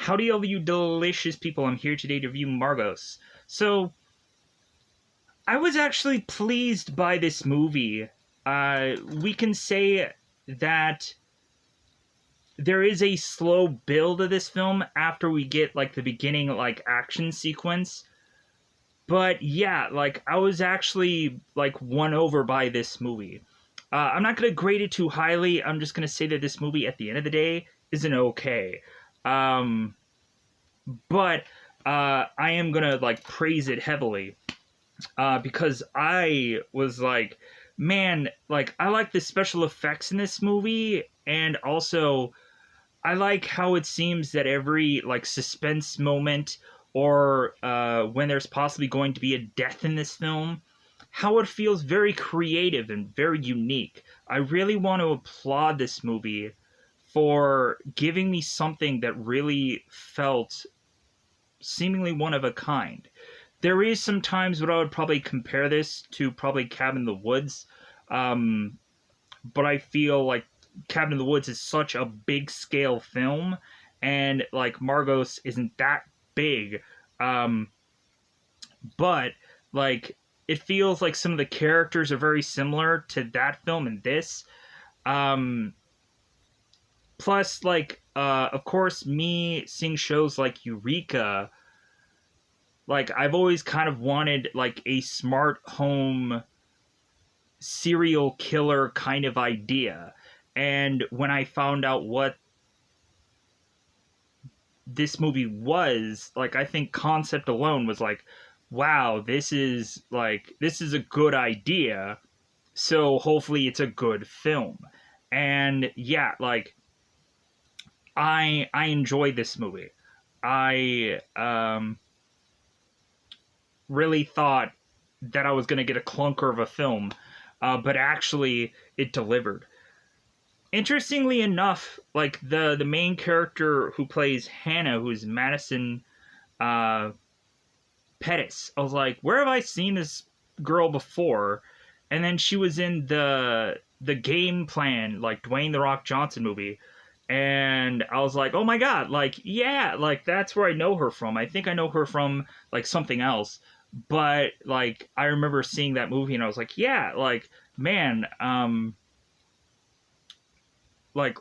Howdy, all you delicious people. I'm here today to review Margaux. So, I was actually pleased by this movie. We can say that there is a slow build of this film after we get, like, the beginning, like, action sequence. But, yeah, like, I was actually, like, won over by this movie. I'm not going to grade it too highly. I'm just going to say that this movie, at the end of the day, isn't okay. Um, but I am gonna like praise it heavily because I was like, man, like I like the special effects in this movie, and also I like how it seems that every like suspense moment or when there's possibly going to be a death in this film, how it feels very creative and very unique. I really want to applaud this movie for giving me something that really felt seemingly one of a kind. There is some times when I would probably compare this to probably Cabin in the Woods, um, but I feel like Cabin in the Woods is such a big scale film, and like Margaux isn't that big, um, but like it feels like some of the characters are very similar to that film and this. Um, Plus, like of course, me seeing shows like Eureka, like I've always kind of wanted like a smart home serial killer kind of idea. And when I found out what this movie was, like I think concept alone was like, wow, this is a good idea. So hopefully it's a good film. And yeah, like I enjoyed this movie. I really thought that I was going to get a clunker of a film, but actually it delivered. Interestingly enough, like the main character who plays Hannah, who's Madison uh, Pettis, I was like, where have I seen this girl before? And then she was in the Game Plan, like Dwayne the Rock Johnson movie, and I was like, oh my god, like yeah, like that's where I know her from. I think I know her from like something else, but like I remember seeing that movie and I was like, yeah, like man, like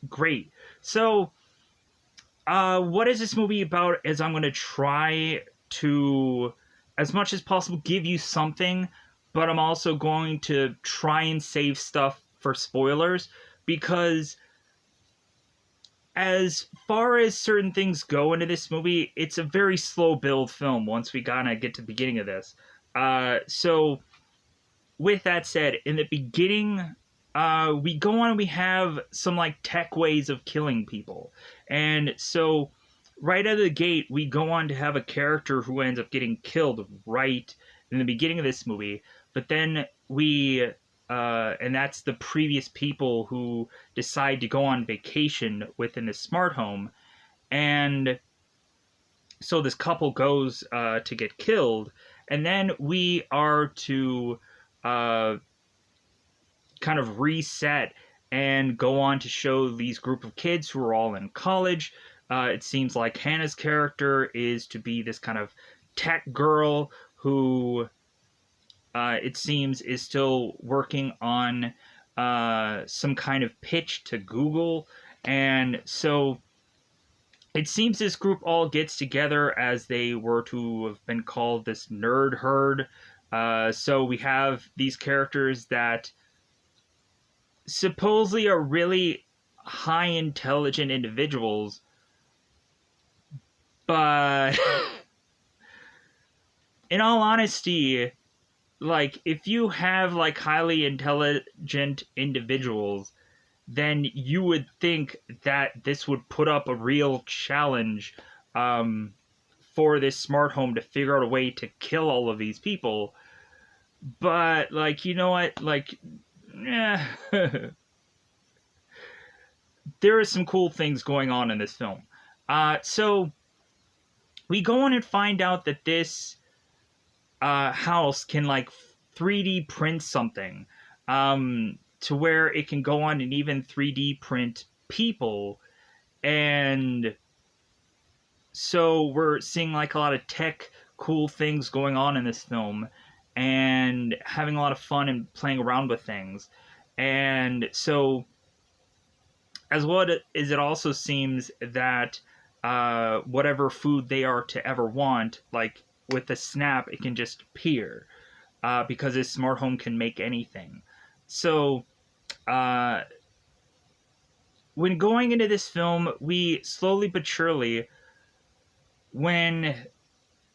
great. So, what is this movie about? Is I'm gonna try to, as much as possible, give you something, but I'm also going to try and save stuff for spoilers because as far as certain things go into this movie, it's a very slow build film once we kind of get to the beginning of this. So, with that said, in the beginning, we go on and we have some like tech ways of killing people. And so, right out of the gate, we go on to have a character who ends up getting killed right in the beginning of this movie. But then and that's the previous people who decide to go on vacation within the smart home. And so this couple goes to get killed. And then we are to uh, kind of reset and go on to show these group of kids who are all in college. It seems like Hannah's character is to be this kind of tech girl who it seems is still working on some kind of pitch to Google. And so it seems this group all gets together as they were to have been called this nerd herd. So we have these characters that supposedly are really high intelligent individuals, but in all honesty, like if you have like highly intelligent individuals, then you would think that this would put up a real challenge um, for this smart home to figure out a way to kill all of these people. But like, you know what, like yeah. There are some cool things going on in this film. So we go on and find out that this house can like 3D print something to where it can go on and even 3D print people. And so we're seeing like a lot of tech cool things going on in this film and having a lot of fun and playing around with things. And so, as well as it also seems that whatever food they are to ever want, like with a snap, it can just appear because this smart home can make anything. So, uh, when going into this film, we slowly but surely, when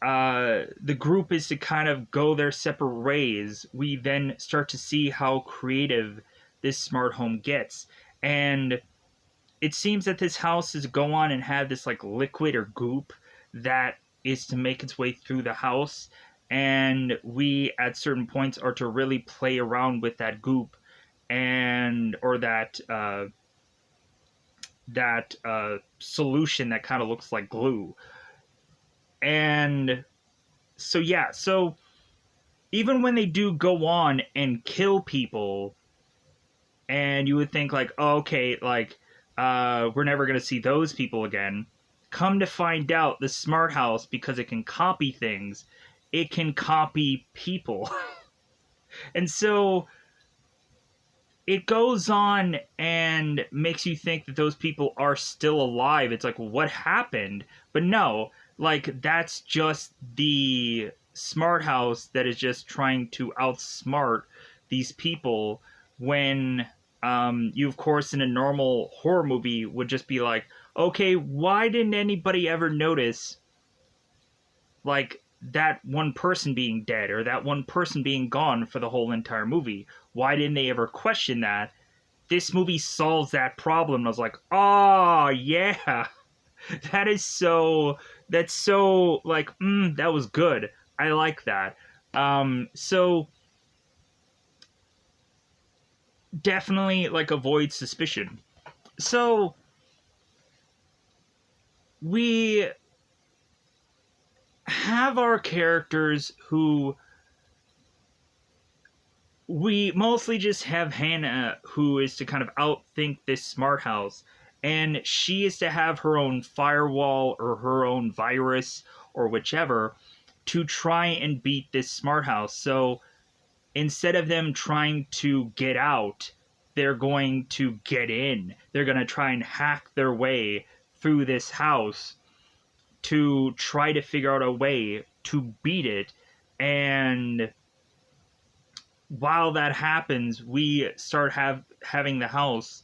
the group is to kind of go their separate ways, we then start to see how creative this smart home gets. And it seems that this house is to go on and have this like liquid or goop that is to make its way through the house. And we, at certain points, are to really play around with that goop and or that solution that kind of looks like glue. And so yeah, so even when they do go on and kill people, and you would think like, oh, okay, like we're never gonna see those people again. Come to find out, the smart house, because it can copy things, it can copy people. And so it goes on and makes you think that those people are still alive. It's like, what happened? But no, like that's just the smart house that is just trying to outsmart these people when you, of course, in a normal horror movie would just be like, okay, why didn't anybody ever notice like that one person being dead or that one person being gone for the whole entire movie? Why didn't they ever question that? This movie solves that problem. I was like, oh yeah, that's so like, that was good. I like that. So definitely like avoid suspicion. So we have our characters who we mostly just have Hannah, who is to kind of outthink this smart house, and she is to have her own firewall or her own virus or whichever to try and beat this smart house. So instead of them trying to get out, they're going to get in. They're going to try and hack their way through this house to try to figure out a way to beat it. And while that happens, we start having the house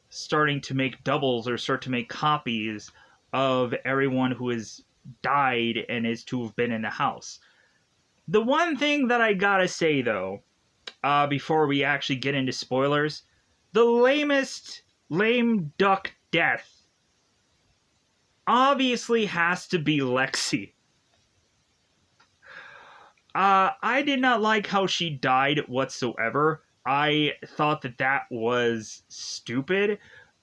starting to make doubles or start to make copies of everyone who has died and is to have been in the house. The one thing that I gotta say though, before we actually get into spoilers, the lamest lame duck death obviously has to be Lexi. I did not like how she died whatsoever. I thought that that was stupid.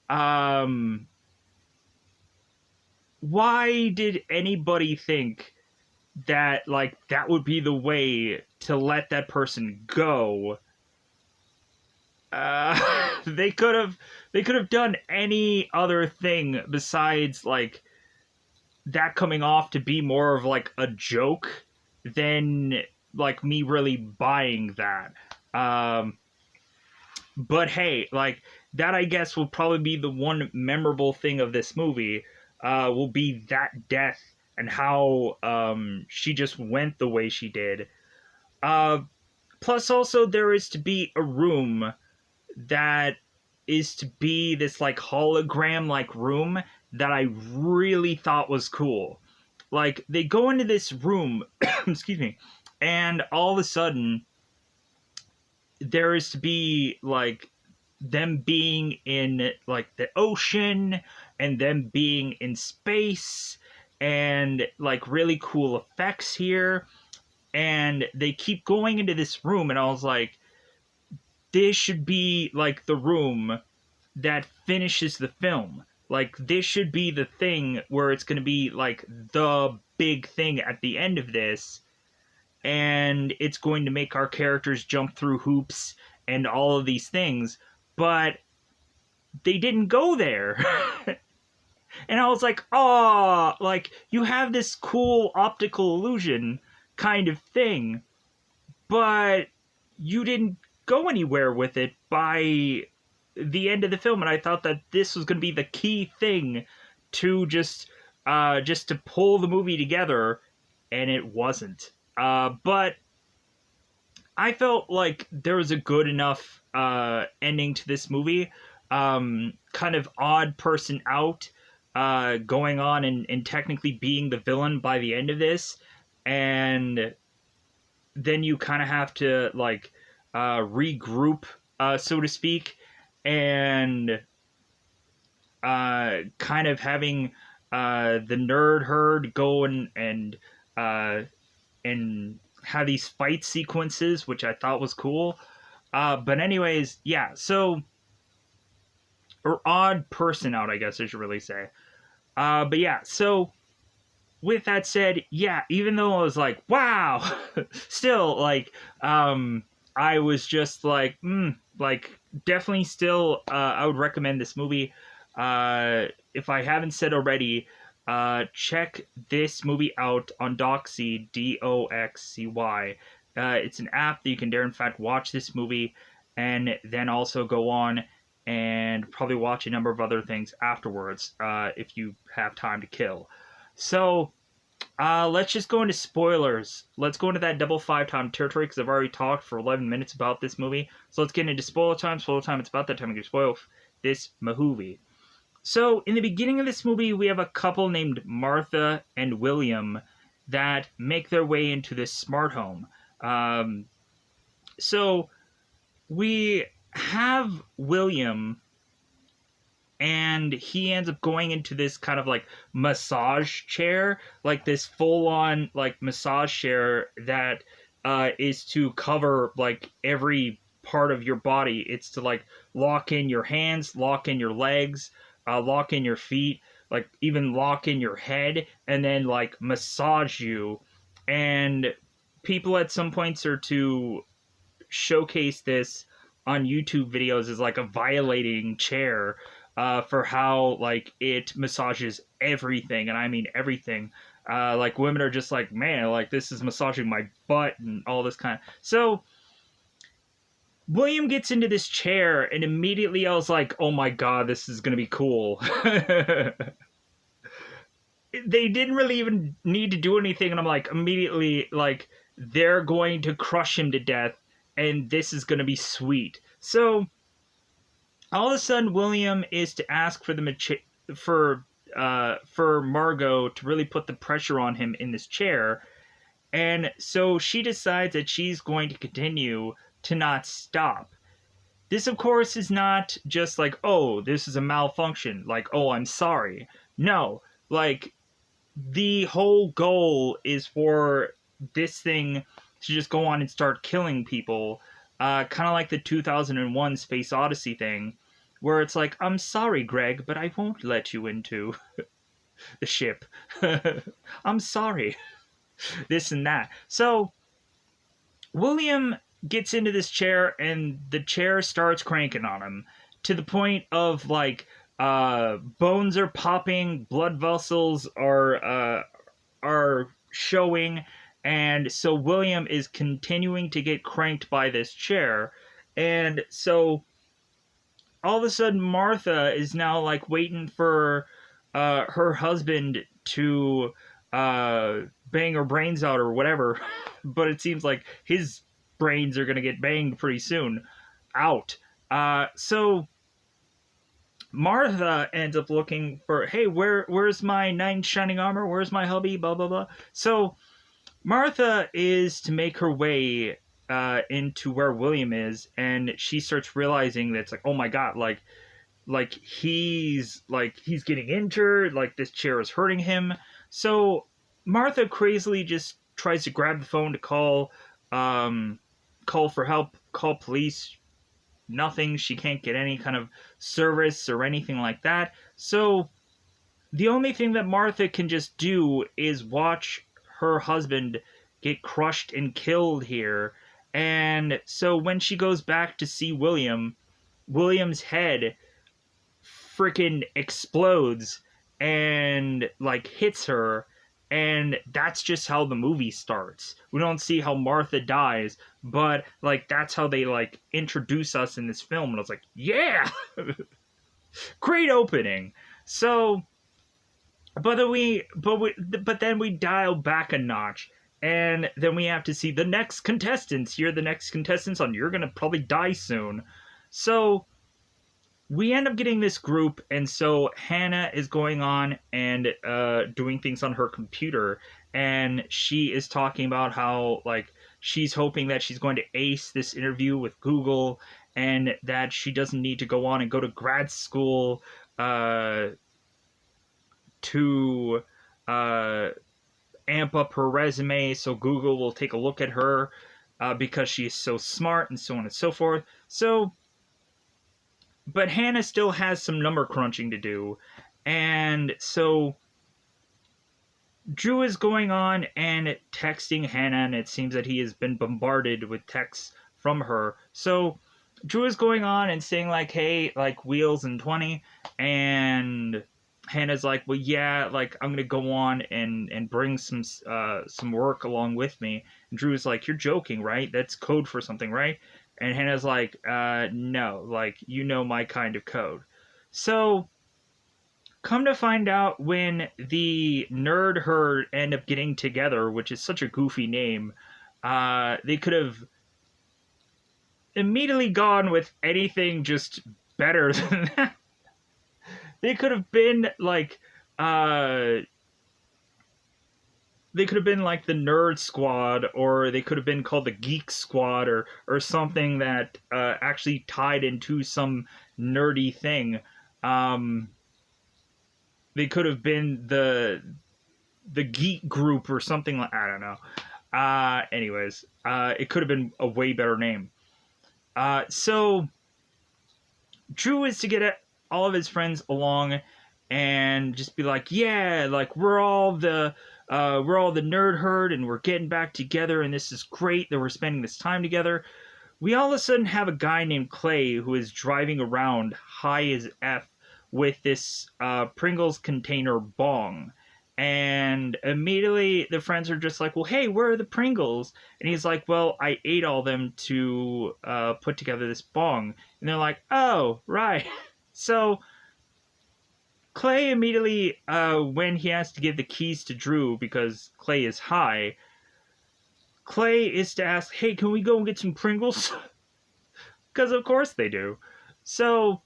Why did anybody think that, like, that would be the way to let that person go? They could have done any other thing besides, like, that coming off to be more of, like, a joke than like me really buying that. But hey, like that I guess will probably be the one memorable thing of this movie, will be that death and how she just went the way she did. Plus also there is to be a room that is to be this like hologram like room that I really thought was cool. Like they go into this room, excuse me, and all of a sudden there is to be like them being in like the ocean and them being in space and like really cool effects here, and they keep going into this room, and I was like, this should be like the room that finishes the film. Like this should be the thing where it's going to be like the big thing at the end of this, and it's going to make our characters jump through hoops and all of these things, but they didn't go there. And I was like, oh, like, you have this cool optical illusion kind of thing, but you didn't go anywhere with it by the end of the film. And I thought that this was going to be the key thing to just to pull the movie together, and it wasn't. But I felt like there was a good enough ending to this movie. Kind of odd person out, going on and technically being the villain by the end of this, and then you kind of have to like regroup, so to speak, and kind of having the nerd herd go and have these fight sequences, which I thought was cool. But anyways, yeah. So, or odd person out, I guess I should really say. But yeah. So with that said, yeah. Even though I was like, wow, still like, I was just like definitely still, I would recommend this movie. If I haven't said already, check this movie out on Doxy, Doxcy. It's an app that you can dare, in fact, watch this movie and then also go on and probably watch a number of other things afterwards, if you have time to kill. So, let's just go into spoilers. Let's go into that double 5-time territory because I've already talked for 11 minutes about this movie. So let's get into spoiler time. Spoiler time, it's about that time to spoil this movie. So, in the beginning of this movie, we have a couple named Martha and William that make their way into this smart home. So, we have William, and he ends up going into this kind of like massage chair, like this full-on like massage chair that is to cover like every part of your body. It's to like lock in your hands, lock in your legs, lock in your feet, like even lock in your head, and then like massage you. And people at some points are to showcase this on YouTube videos as like a violating chair, for how like it massages everything, and I mean everything. Like women are just like, man, like this is massaging my butt and all this kind of. So William gets into this chair, and immediately I was like, oh my god, this is gonna be cool. They didn't really even need to do anything, and I'm like, immediately, like, they're going to crush him to death, and this is gonna be sweet. So all of a sudden, William is to ask for for Margaux to really put the pressure on him in this chair, and so she decides that she's going to continue to not stop. This, of course, is not just like, oh, this is a malfunction, like, oh, I'm sorry. No, like, the whole goal is for this thing to just go on and start killing people, kind of like the 2001 Space Odyssey thing, where it's like, I'm sorry, Greg, but I won't let you into the ship. I'm sorry. This and that. So, William gets into this chair, and the chair starts cranking on him to the point of, like, bones are popping, blood vessels are showing, and so William is continuing to get cranked by this chair, and so all of a sudden Martha is now like waiting for her husband to bang her brains out or whatever, but it seems like his brains are gonna get banged pretty soon out. So Martha ends up looking for, hey, where's my knight in shining armor? Where's my hubby? Blah blah blah. So Martha is to make her way into where William is, and she starts realizing that it's like, oh my god, like he's getting injured, like this chair is hurting him. So Martha crazily just tries to grab the phone to call for help, call police. Nothing. She can't get any kind of service or anything like that. So the only thing that Martha can just do is watch her husband get crushed and killed here. And so when she goes back to see William's head freaking explodes, and like hits her, and that's just how the movie starts. We don't see how Martha dies, but like that's how they like introduce us in this film, and I was like, yeah, great opening. So, but then we dial back a notch, and then we have to see the next contestants. Here are the next contestants on You're Gonna Probably Die Soon. So we end up getting this group, and so Hannah is going on and doing things on her computer, and she is talking about how like she's hoping that she's going to ace this interview with Google, and that she doesn't need to go on and go to grad school uh, to uh, amp up her resume, so Google will take a look at her because she's so smart, and so on and so forth. So but Hannah still has some number crunching to do. And so Drew is going on and texting Hannah, and it seems that he has been bombarded with texts from her. So Drew is going on and saying, like, hey, like, wheels and 20. And Hannah's like, well, yeah, like, I'm going to go on and bring some work along with me. And Drew's like, you're joking, right? That's code for something, right? And Hannah's like, no, like, you know my kind of code. So, come to find out, when the nerd herd end up getting together, which is such a goofy name, they could have immediately gone with anything just better than that. They could have been like, they could have been like the Nerd Squad, or they could have been called the Geek Squad, or something that actually tied into some nerdy thing. They could have been the Geek Group or something like, I don't know. Anyways, it could have been a way better name. So Drew is to get all of his friends along and just be like, yeah, like we're all the nerd herd, and we're getting back together, and this is great that we're spending this time together. We all of a sudden have a guy named Clay who is driving around high as F with this Pringles container bong. And immediately the friends are just like, well, hey, where are the Pringles? And he's like, well, I ate all them to put together this bong. And they're like, oh, right. So Clay immediately, when he has to give the keys to Drew because Clay is high, Clay is to ask, hey, can we go and get some Pringles? Because of course they do. So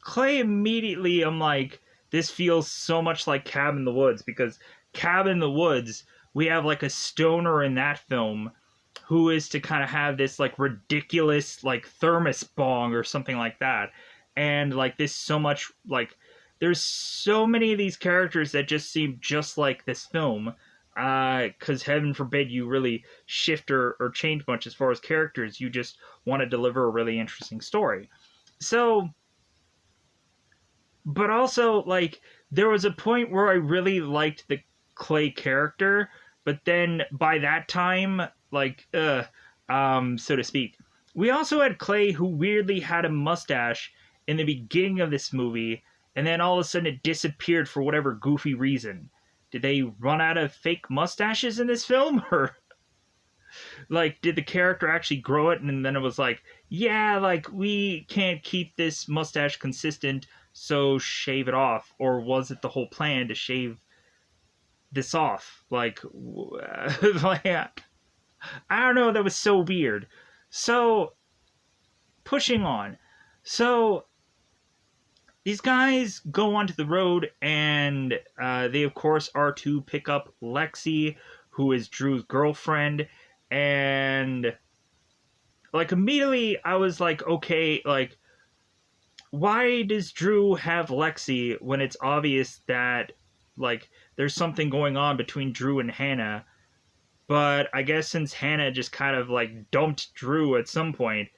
Clay immediately, I'm like, this feels so much like Cabin in the Woods, because Cabin in the Woods, we have like a stoner in that film who is to kind of have this like ridiculous like thermos bong or something like that. And like this so much, like there's so many of these characters that just seem just like this film, because heaven forbid you really shift or change much as far as characters. You just want to deliver a really interesting story. So, but also, like, there was a point where I really liked the Clay character, but then by that time, like, so to speak, we also had Clay, who weirdly had a mustache in the beginning of this movie, and then all of a sudden it disappeared for whatever goofy reason. Did they run out of fake mustaches in this film? Or, like, did the character actually grow it, and then it was like, yeah, like, we can't keep this mustache consistent, so shave it off? Or was it the whole plan to shave this off? Like, like, I don't know, that was so weird. So, pushing on. So, these guys go onto the road, and they, of course, are to pick up Lexi, who is Drew's girlfriend. And, like, immediately I was like, okay, like, why does Drew have Lexi when it's obvious that, like, there's something going on between Drew and Hannah? But I guess since Hannah just kind of, like, dumped Drew at some point,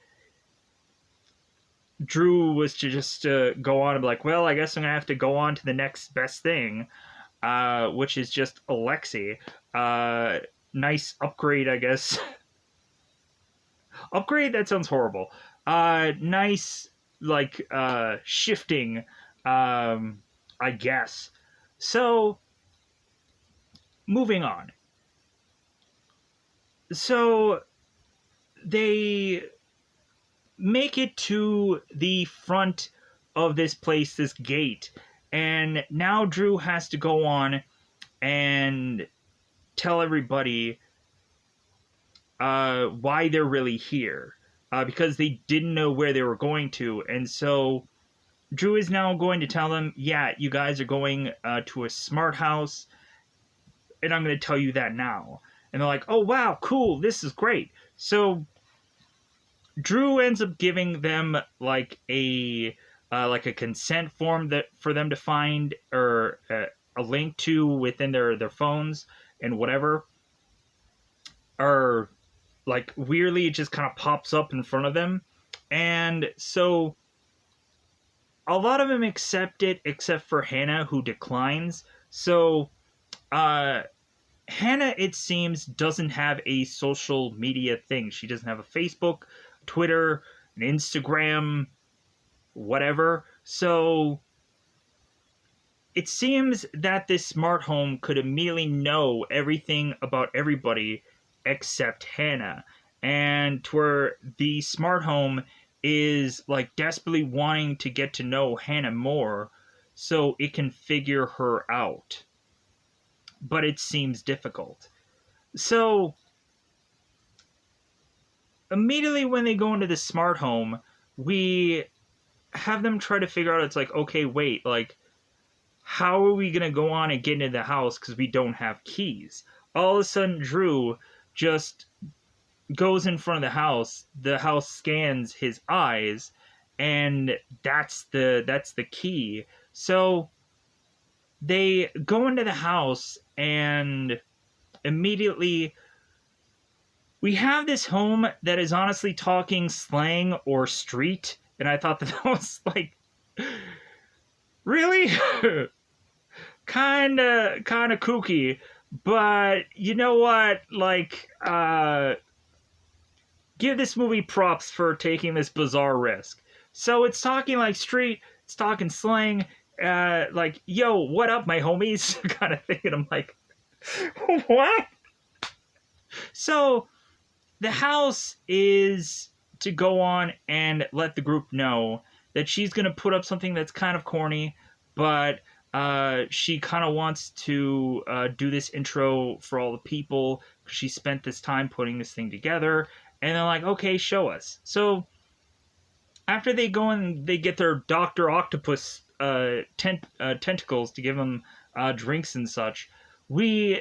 Drew was to just go on and be like, well, I guess I'm going to have to go on to the next best thing, which is just Alexi. Nice upgrade, I guess. Upgrade? That sounds horrible. Nice like shifting, I guess. So moving on. So they make it to the front of this place, this gate, and now Drew has to go on and tell everybody why they're really here, because they didn't know where they were going to, and so Drew is now going to tell them, yeah, you guys are going to a smart house, and I'm going to tell you that now. And they're like, oh wow, cool, this is great. So Drew ends up giving them like a consent form that for them to find, or a link to within their phones and whatever, or like weirdly it just kind of pops up in front of them, and so a lot of them accept it except for Hannah, who declines. So uh Hannah, it seems, doesn't have a social media thing. She doesn't have a Facebook, Twitter, an Instagram, whatever. So it seems that this smart home could immediately know everything about everybody except Hannah. And to where the smart home is like desperately wanting to get to know Hannah more so it can figure her out. But it seems difficult. So immediately when they go into the smart home, we have them try to figure out, it's like, okay, wait, like, how are we going to go on and get into the house because we don't have keys? All of a sudden, Drew just goes in front of the house scans his eyes, and that's the key. So they go into the house, and immediately we have this home that is honestly talking slang or street, and I thought that was like, really? kinda kooky, but you know what, like, give this movie props for taking this bizarre risk. So it's talking like street, it's talking slang, like, yo, what up, my homies, kind of thing, and I'm like, what? So the house is to go on and let the group know that she's going to put up something that's kind of corny, but she kind of wants to do this intro for all the people because she spent this time putting this thing together. And they're like, okay, show us. So after they go and they get their Dr. Octopus tentacles to give them drinks and such, we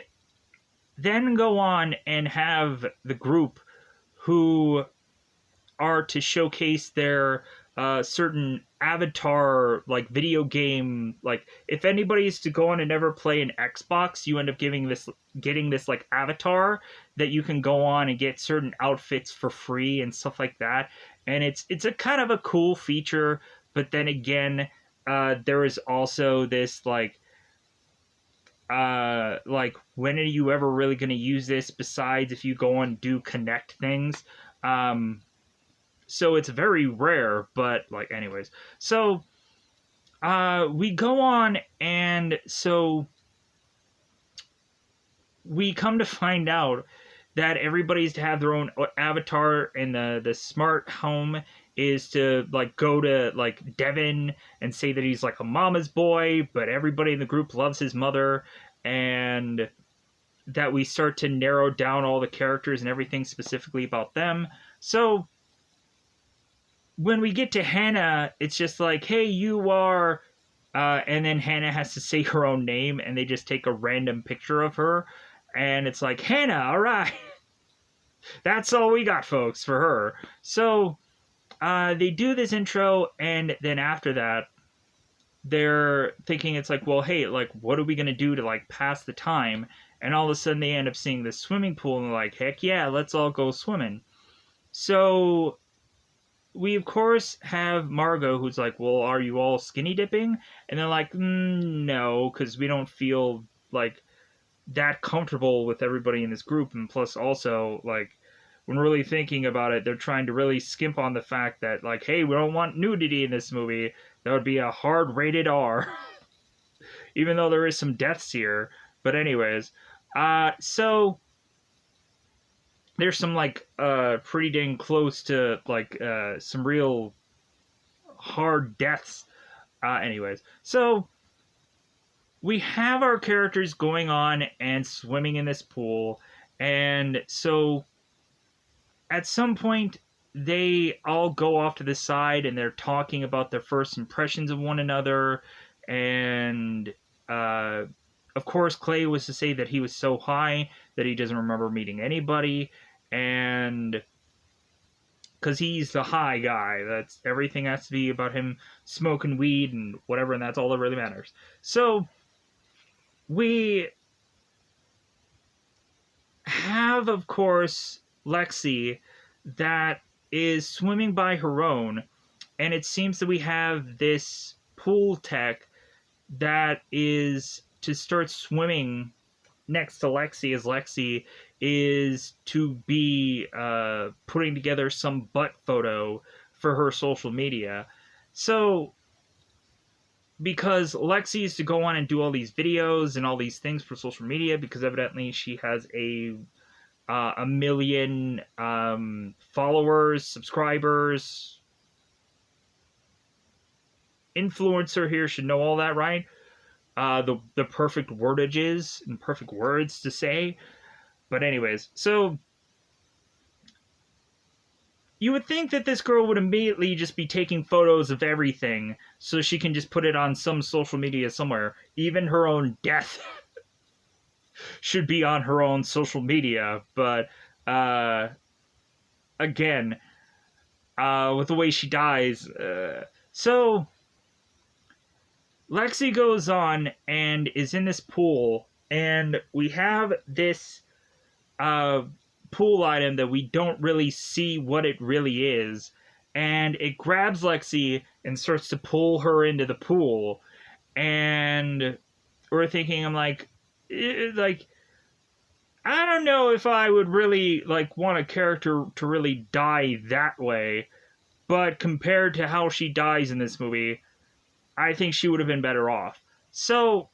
then go on and have the group who are to showcase their certain avatar, like video game, like if anybody is to go on and never play an Xbox, you end up getting this like avatar that you can go on and get certain outfits for free and stuff like that. And it's a kind of a cool feature, but then again, there is also this like when are you ever really going to use this besides if you go and do connect things? So it's very rare, but like anyways. So we go on, and so we come to find out that everybody's to have their own avatar, and the smart home is to like go to like Devin and say that he's like a mama's boy, but everybody in the group loves his mother, and that we start to narrow down all the characters and everything specifically about them. So when we get to Hannah, it's just like, hey, you are, and then Hannah has to say her own name, and they just take a random picture of her, and it's like, Hannah, all right. That's all we got, folks, for her. So they do this intro, and then after that, they're thinking, it's like, well, hey, like, what are we going to do to, like, pass the time? And all of a sudden, they end up seeing this swimming pool, and they're like, heck yeah, let's all go swimming. So we, of course, have Margaux, who's like, well, are you all skinny dipping? And they're like, no, because we don't feel, like, that comfortable with everybody in this group. And plus, also, like, when really thinking about it, they're trying to really skimp on the fact that, like, hey, we don't want nudity in this movie. That would be a hard rated R, even though there is some deaths here. But anyways, so there's some like pretty dang close to like some real hard deaths. Anyways, so we have our characters going on and swimming in this pool, and so at some point they all go off to the side and they're talking about their first impressions of one another. And of course, Clay was to say that he was so high that he doesn't remember meeting anybody, and because he's the high guy, that's everything has to be about him smoking weed and whatever, and that's all that really matters. So we have, of course, Lexi that is swimming by her own, and it seems that we have this pool tech that is to start swimming next to Lexi, as Lexi is to be putting together some butt photo for her social media. So because Lexi is to go on and do all these videos and all these things for social media, because evidently she has a million followers, subscribers, influencer here should know all that, right? The perfect wordages and perfect words to say. But anyways, so you would think that this girl would immediately just be taking photos of everything so she can just put it on some social media somewhere. Even her own death should be on her own social media. But again, with the way she dies, so Lexi goes on and is in this pool, and we have this pool item that we don't really see what it really is, and it grabs Lexi and starts to pull her into the pool. And we're thinking, I'm like I don't know if I would really like want a character to really die that way, but compared to how she dies in this movie, I think she would have been better off. So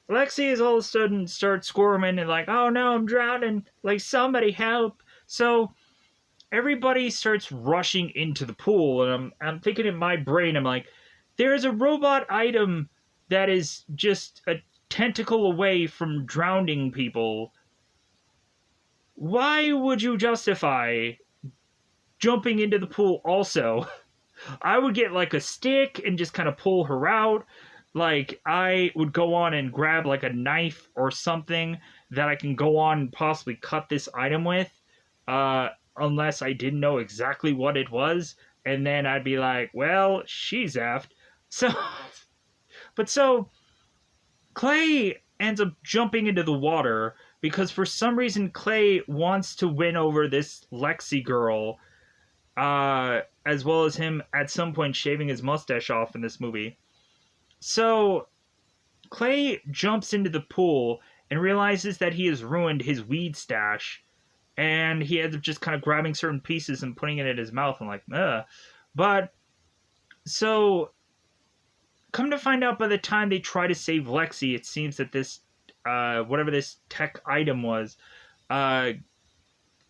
Lexi is all of a sudden starts squirming and like, oh no, I'm drowning. Like, somebody help. So everybody starts rushing into the pool, and I'm thinking in my brain, I'm like, there's a robot item that is just a tentacle away from drowning people. Why would you justify jumping into the pool also? I would get like a stick and just kind of pull her out. Like, I would go on and grab like a knife or something that I can go on and possibly cut this item with, unless I didn't know exactly what it was, and then I'd be like, well, she's effed. So, but so, Clay ends up jumping into the water because for some reason Clay wants to win over this Lexi girl, as well as him at some point shaving his mustache off in this movie. So Clay jumps into the pool and realizes that he has ruined his weed stash, and he ends up just kind of grabbing certain pieces and putting it in his mouth and like, ugh. But so come to find out, by the time they try to save Lexi, it seems that this whatever this tech item was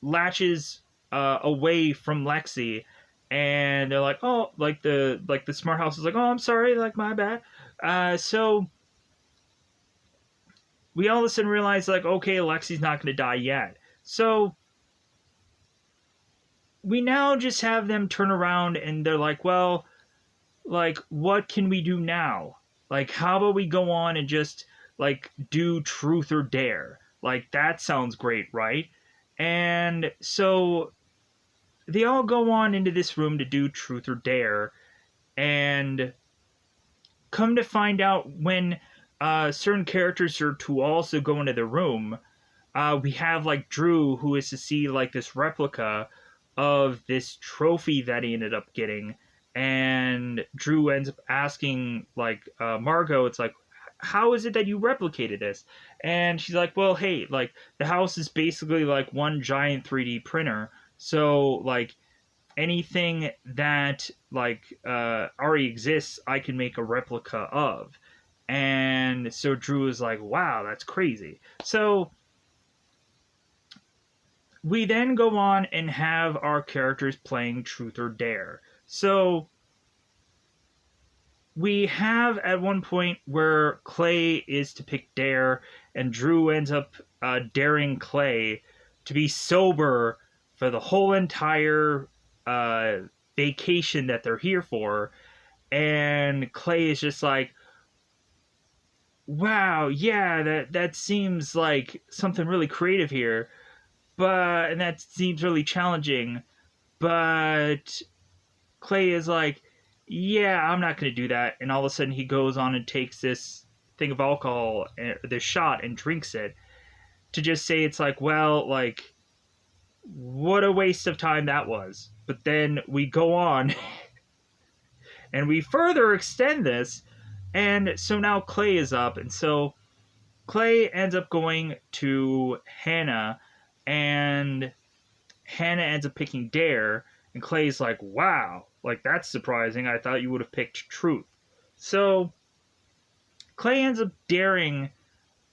latches away from Lexi, and they're like, oh, like the smart house is like, oh, I'm sorry, like, my bad. So we all of a sudden realize, like, okay, Lexi's not going to die yet. So we now just have them turn around and they're like, well, like, what can we do now? Like, how about we go on and just, like, do truth or dare? Like, that sounds great, right? And so they all go on into this room to do truth or dare, and come to find out, when certain characters are to also go into the room, we have like Drew, who is to see like this replica of this trophy that he ended up getting, and Drew ends up asking like Margaux, it's like, how is it that you replicated this? And she's like, well, hey, like, the house is basically like one giant 3D printer. So like anything that like already exists, I can make a replica of. And so Drew is like, wow, that's crazy. So we then go on and have our characters playing Truth or Dare. So we have at one point where Clay is to pick Dare, and Drew ends up daring Clay to be sober for the whole entire uh, vacation that they're here for. And Clay is just like, wow, yeah, that seems like something really creative here, and that seems really challenging. But Clay is like, yeah, I'm not going to do that. And all of a sudden, he goes on and takes this thing of alcohol, this shot, and drinks it to just say it's like, well, like, what a waste of time that was. But then we go on and we further extend this. And so now Clay is up. And so Clay ends up going to Hannah, and Hannah ends up picking Dare. And Clay's like, wow, like that's surprising. I thought you would have picked Truth. So Clay ends up daring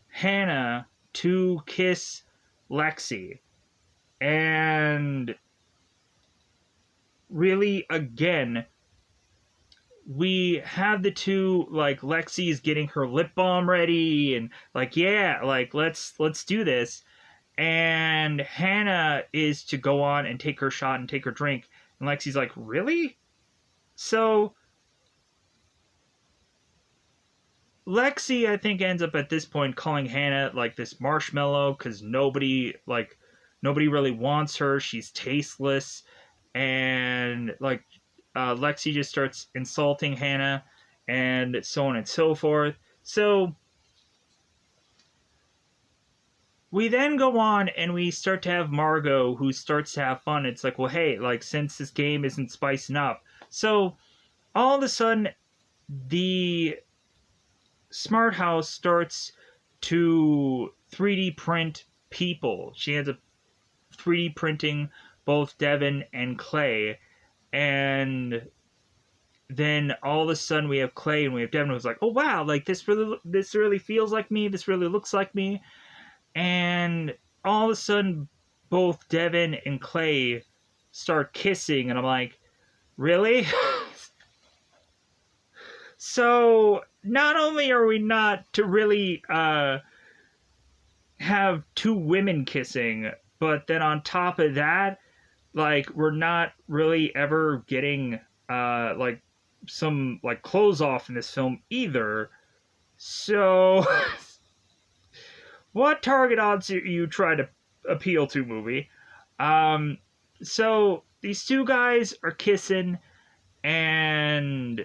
Hannah to kiss Lexi. And really, again, we have the two, like Lexi's getting her lip balm ready and like, yeah, like let's do this. And Hannah is to go on and take her shot and take her drink. And Lexi's like, really? So Lexi, I think, ends up at this point calling Hannah like this marshmallow because nobody really wants her. She's tasteless. And like Lexi just starts insulting Hannah and so on and so forth. So we then go on and we start to have Margaux, who starts to have fun. It's like, well, hey, like since this game isn't spicing up. So all of a sudden the smart house starts to 3D print people. She ends up 3D printing both Devin and Clay. And then all of a sudden we have Clay and we have Devin who's like, oh wow, like this really feels like me, this really looks like me. And all of a sudden both Devin and Clay start kissing, and I'm like, really? So not only are we not to really have two women kissing, but then on top of that, like we're not really ever getting like some like clothes off in this film either. So what target odds are you trying to appeal to, movie? So these two guys are kissing, and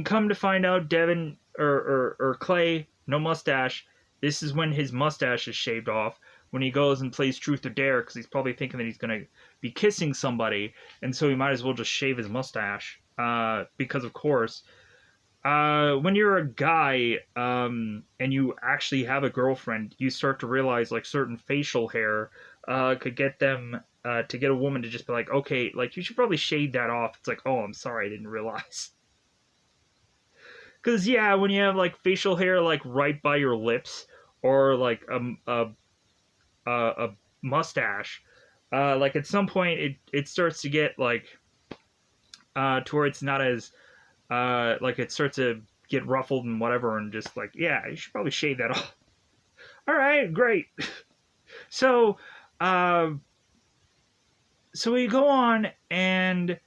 come to find out, Devin or Clay, no mustache. This is when his mustache is shaved off, when he goes and plays Truth or Dare, because he's probably thinking that he's going to be kissing somebody, and so he might as well just shave his mustache, because of course. When you're a guy, and you actually have a girlfriend, you start to realize, like, certain facial hair, could get them, to get a woman to just be like, okay, like, you should probably shave that off. It's like, oh, I'm sorry, I didn't realize. Because, yeah, when you have, like, facial hair, like, right by your lips, or, like, a mustache, like, at some point, it starts to get, like, to where it's not as, like, it starts to get ruffled and whatever, and just, like, yeah, you should probably shave that off. All right, great. So, so we go on, and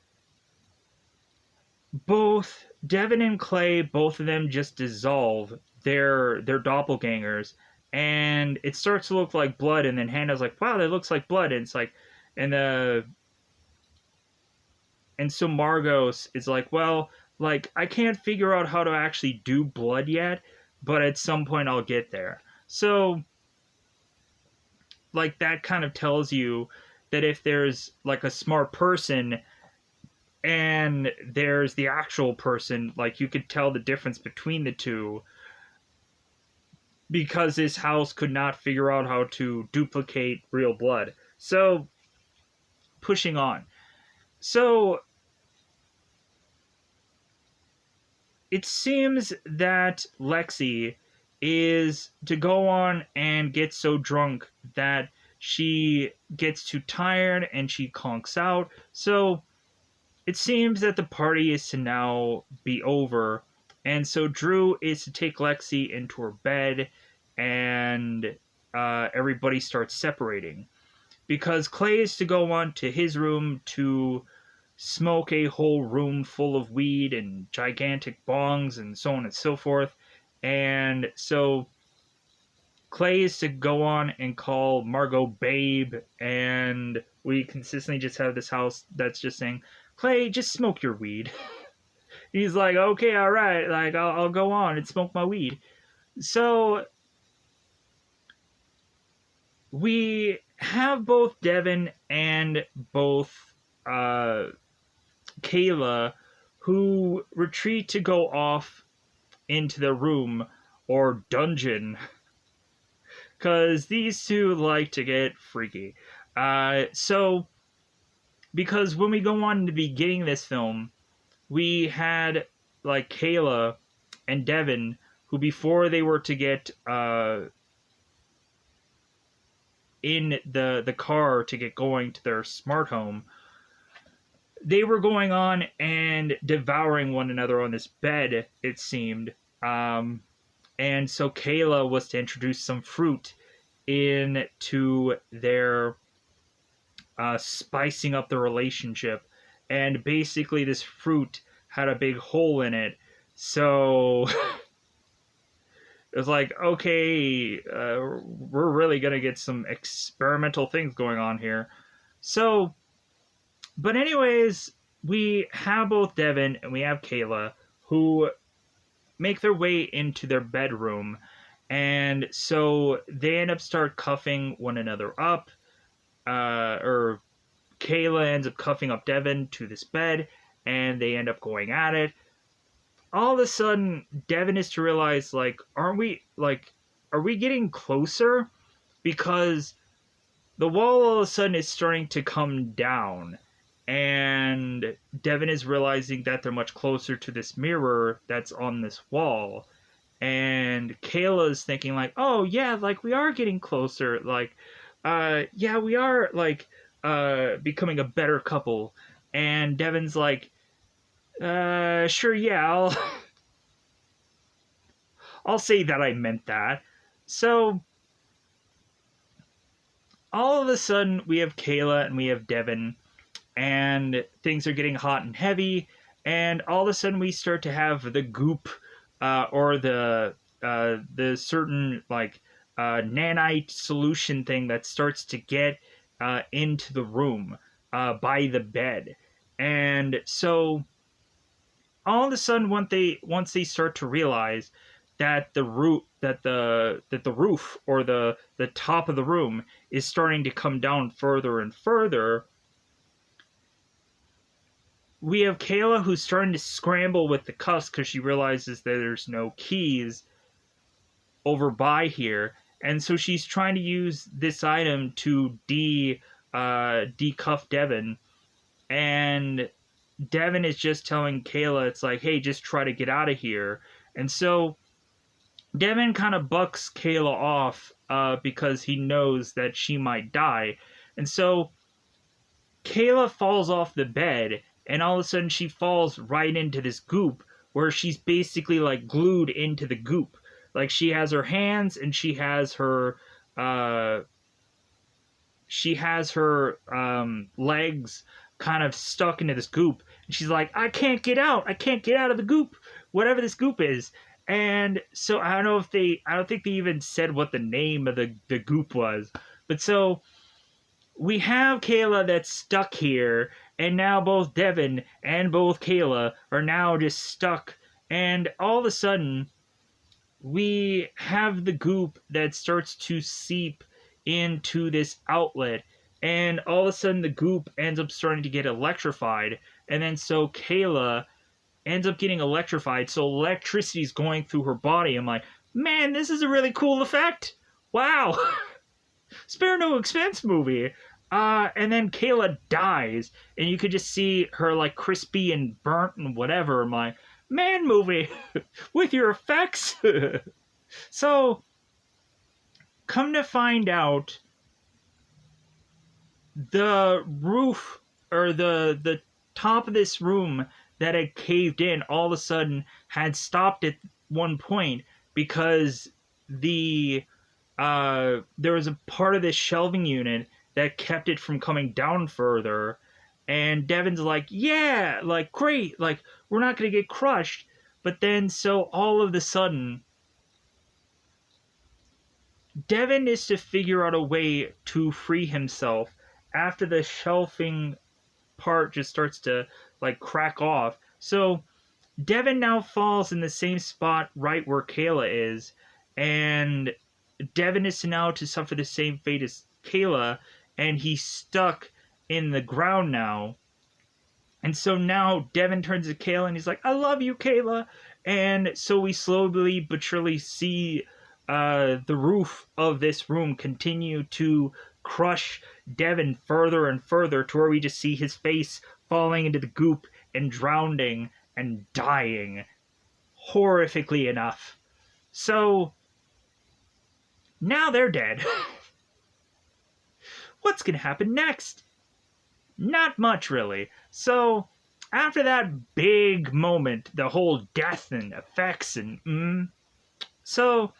both Devin and Clay, both of them just dissolve their doppelgangers, and it starts to look like blood. And then Hannah's like, "Wow, that looks like blood." And it's like, and so Margaux is like, "Well, like I can't figure out how to actually do blood yet, but at some point I'll get there." So, like that kind of tells you that if there's like a smart person and there's the actual person, like you could tell the difference between the two. because this house could not figure out how to duplicate real blood. So, pushing on. So, it seems that Lexi is to go on and get so drunk that she gets too tired and she conks out. So, it seems that the party is to now be over. And so Drew is to take Lexi into her bed, and everybody starts separating. Because Clay is to go on to his room to smoke a whole room full of weed and gigantic bongs and so on and so forth. And so Clay is to go on and call Margaux babe, and we consistently just have this house that's just saying, Clay, just smoke your weed. He's like, okay, all right, like I'll go on and smoke my weed. So we have both Devin and both Kayla, who retreat to go off into the room or dungeon, because these two like to get freaky. So because when we go on to the beginning of this film, we had like Kayla and Devin, who before they were to get in the car to get going to their smart home, they were going on and devouring one another on this bed, it seemed. And so Kayla was to introduce some fruit into their spicing up the relationship. And basically, this fruit had a big hole in it. So it was like, okay, we're really going to get some experimental things going on here. So, but anyways, we have both Devin and we have Kayla, who make their way into their bedroom. And so they end up start cuffing one another up. Or Kayla ends up cuffing up Devin to this bed, and they end up going at it. All of a sudden, Devin is to realize, like, are we getting closer? Because the wall all of a sudden is starting to come down, and Devin is realizing that they're much closer to this mirror that's on this wall. And Kayla's thinking, like, oh, yeah, like, we are getting closer. Like, yeah, we are, like, becoming a better couple. And Devin's like, sure, yeah, I'll say that I meant that. So, all of a sudden, we have Kayla and we have Devin, and things are getting hot and heavy, and all of a sudden we start to have the goop, or the certain, like, nanite solution thing that starts to get into the room by the bed. And so all of a sudden, once they start to realize that the roof or the top of the room is starting to come down further and further, we have Kayla, who's starting to scramble with the cuffs because she realizes that there's no keys over by here, and so she's trying to use this item to decuff Devin. And Devin is just telling Kayla, it's like, hey, just try to get out of here. And so Devin kind of bucks Kayla off because he knows that she might die. And so Kayla falls off the bed, and all of a sudden she falls right into this goop where she's basically like glued into the goop. Like, she has her hands and she has her legs kind of stuck into this goop, and she's like, I can't get out of the goop, whatever this goop is. And so I don't think they even said what the name of the goop was. But so we have Kayla that's stuck here, and now both Devin and both Kayla are now just stuck. And all of a sudden, we have the goop that starts to seep into this outlet, and all of a sudden the goop ends up starting to get electrified, and then so Kayla ends up getting electrified, so electricity's going through her body. I'm like, man, this is a really cool effect. Wow. Spare no expense movie. And then Kayla dies, and you could just see her like crispy and burnt and whatever. My man movie with your effects. So, come to find out, the roof or the top of this room that had caved in all of a sudden had stopped at one point because there was a part of this shelving unit that kept it from coming down further. And Devin's like, yeah, like, great, like, we're not going to get crushed. But then, so all of a sudden, Devin is to figure out a way to free himself after the shelving part just starts to, like, crack off. So Devin now falls in the same spot right where Kayla is, and Devin is now to suffer the same fate as Kayla, and he's stuck in the ground now. And so now Devin turns to Kayla and he's like, I love you, Kayla. And so we slowly but surely see the roof of this room continue to crush Devin further and further to where we just see his face falling into the goop and drowning and dying. Horrifically enough. So now they're dead. What's going to happen next? Not much, really. So, after that big moment, the whole death and effects and so,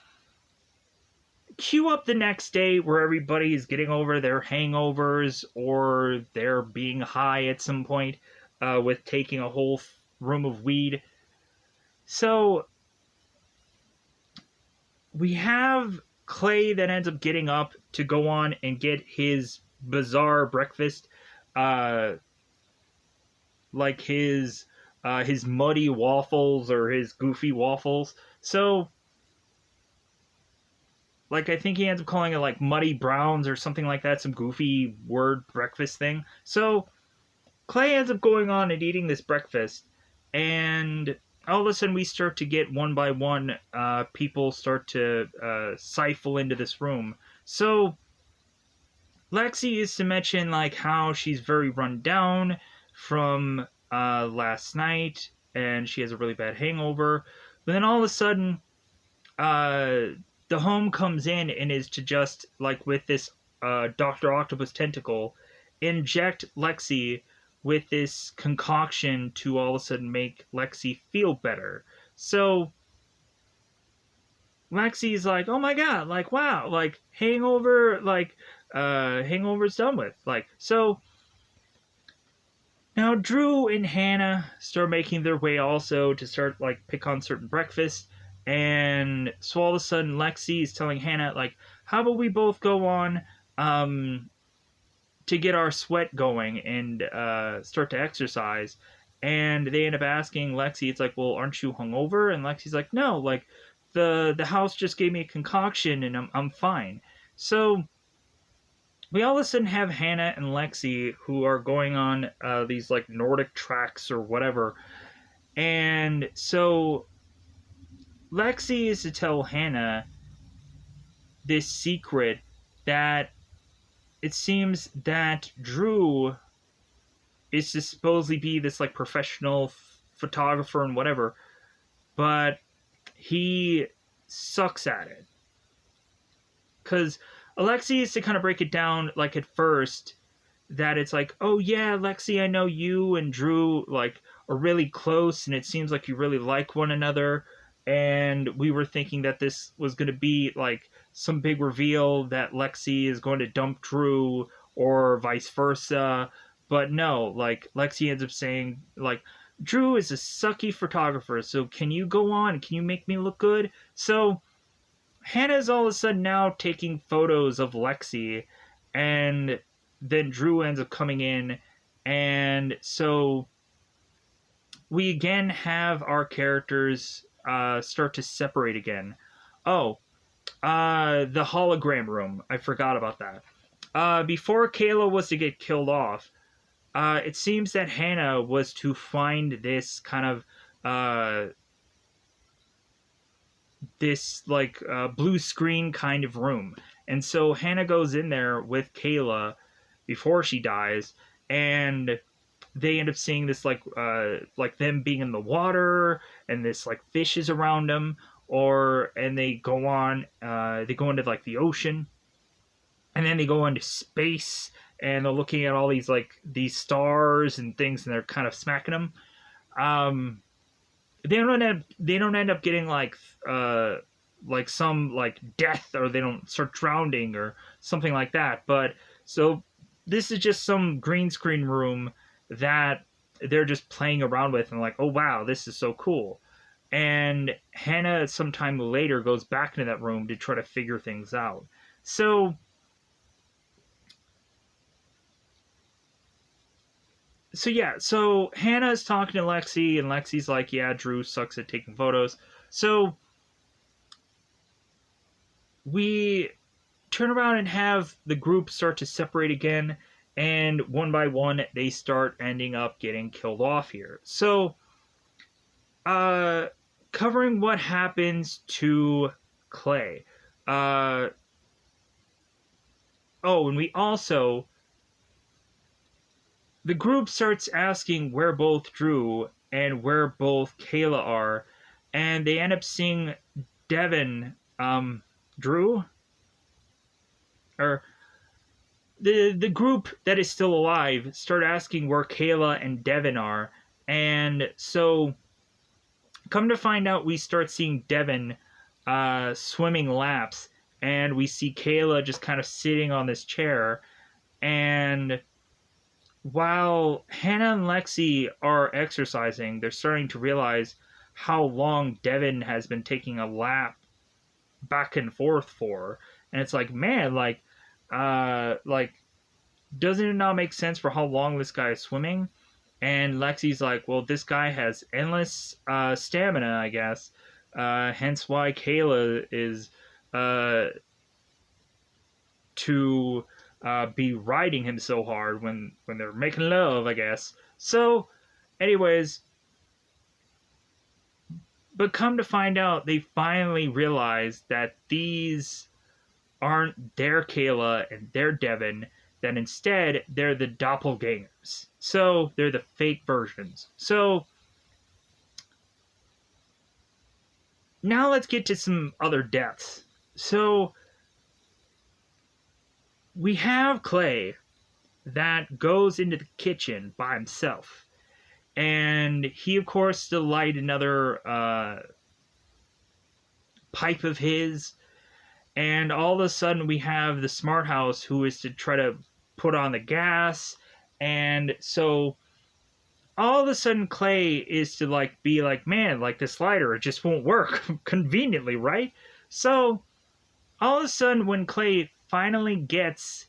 cue up the next day where everybody is getting over their hangovers or they're being high at some point with taking a whole room of weed. So, we have Clay that ends up getting up to go on and get his bizarre breakfast, like his muddy waffles or his goofy waffles. So, like, I think he ends up calling it like muddy browns or something like that, some goofy word breakfast thing. So Clay ends up going on and eating this breakfast, and all of a sudden we start to get one by one people start to siphon into this room. So Lexi is to mention like how she's very run down from last night and she has a really bad hangover. But then all of a sudden the home comes in and is to just like with this Dr. Octopus tentacle inject Lexi with this concoction to all of a sudden make Lexi feel better. So Lexi's like, oh my god, like, wow, like, hangover, like, hangover's done with. Like, so now Drew and Hannah start making their way also to start, like, pick on certain breakfast. And so all of a sudden Lexi is telling Hannah, like, how about we both go on, to get our sweat going and start to exercise. And they end up asking Lexi, it's like, well, aren't you hungover? And Lexi's like, no, like, the house just gave me a concoction and I'm fine. So we all of a sudden have Hannah and Lexi who are going on these like Nordic tracks or whatever. And so Lexi is to tell Hannah this secret that it seems that Drew is to supposedly be this like professional photographer and whatever, but he sucks at it. Because Alexi is to kind of break it down like at first that it's like, oh yeah, Lexi, I know you and Drew like are really close and it seems like you really like one another, and we were thinking that this was going to be like some big reveal that Lexi is going to dump Drew or vice versa. But no, like, Lexi ends up saying, like, Drew is a sucky photographer, so can you go on? Can you make me look good? So Hannah's all of a sudden now taking photos of Lexi, and then Drew ends up coming in, and so we again have our characters start to separate again. Oh, the hologram room. I forgot about that. Before Kayla was to get killed off, it seems that Hannah was to find this kind of this like blue screen kind of room. And so Hannah goes in there with Kayla before she dies, and they end up seeing this like them being in the water, and this like fishes around them, or and they go into like the ocean, and then they go into space, and they're looking at all these like these stars and things, and they're kind of smacking them. um they don't end up getting like some like death, or they don't start drowning or something like that. But so this is just some green screen room that they're just playing around with, and like, oh wow, this is so cool. And Hannah sometime later goes back into that room to try to figure things out. So yeah, so Hannah's talking to Lexi, and Lexi's like, yeah, Drew sucks at taking photos. So we turn around and have the group start to separate again, and one by one they start ending up getting killed off here. So uh covering what happens to Clay. Uh oh, and we also, the group starts asking where both Drew and where both Kayla are, and they end up seeing Devin, Drew, or the group that is still alive start asking where Kayla and Devin are. And so come to find out, we start seeing Devin swimming laps, and we see Kayla just kind of sitting on this chair. And while Hannah and Lexi are exercising, they're starting to realize how long Devin has been taking a lap back and forth for. And it's like, man, like doesn't it not make sense for how long this guy is swimming? And Lexi's like, well, this guy has endless stamina, I guess. Hence why Kayla is to be riding him so hard when they're making love, I guess. So, anyways, but come to find out, they finally realize that these aren't their Kayla and their Devin, that instead they're the doppelgangers. So they're the fake versions. So now let's get to some other deaths. So we have Clay that goes into the kitchen by himself. And he, of course, to light another pipe of his. And all of a sudden, we have the smart house who is to try to put on the gas. And so all of a sudden, Clay is to like be like, man, like this lighter, it just won't work conveniently, right? So all of a sudden, when Clay finally gets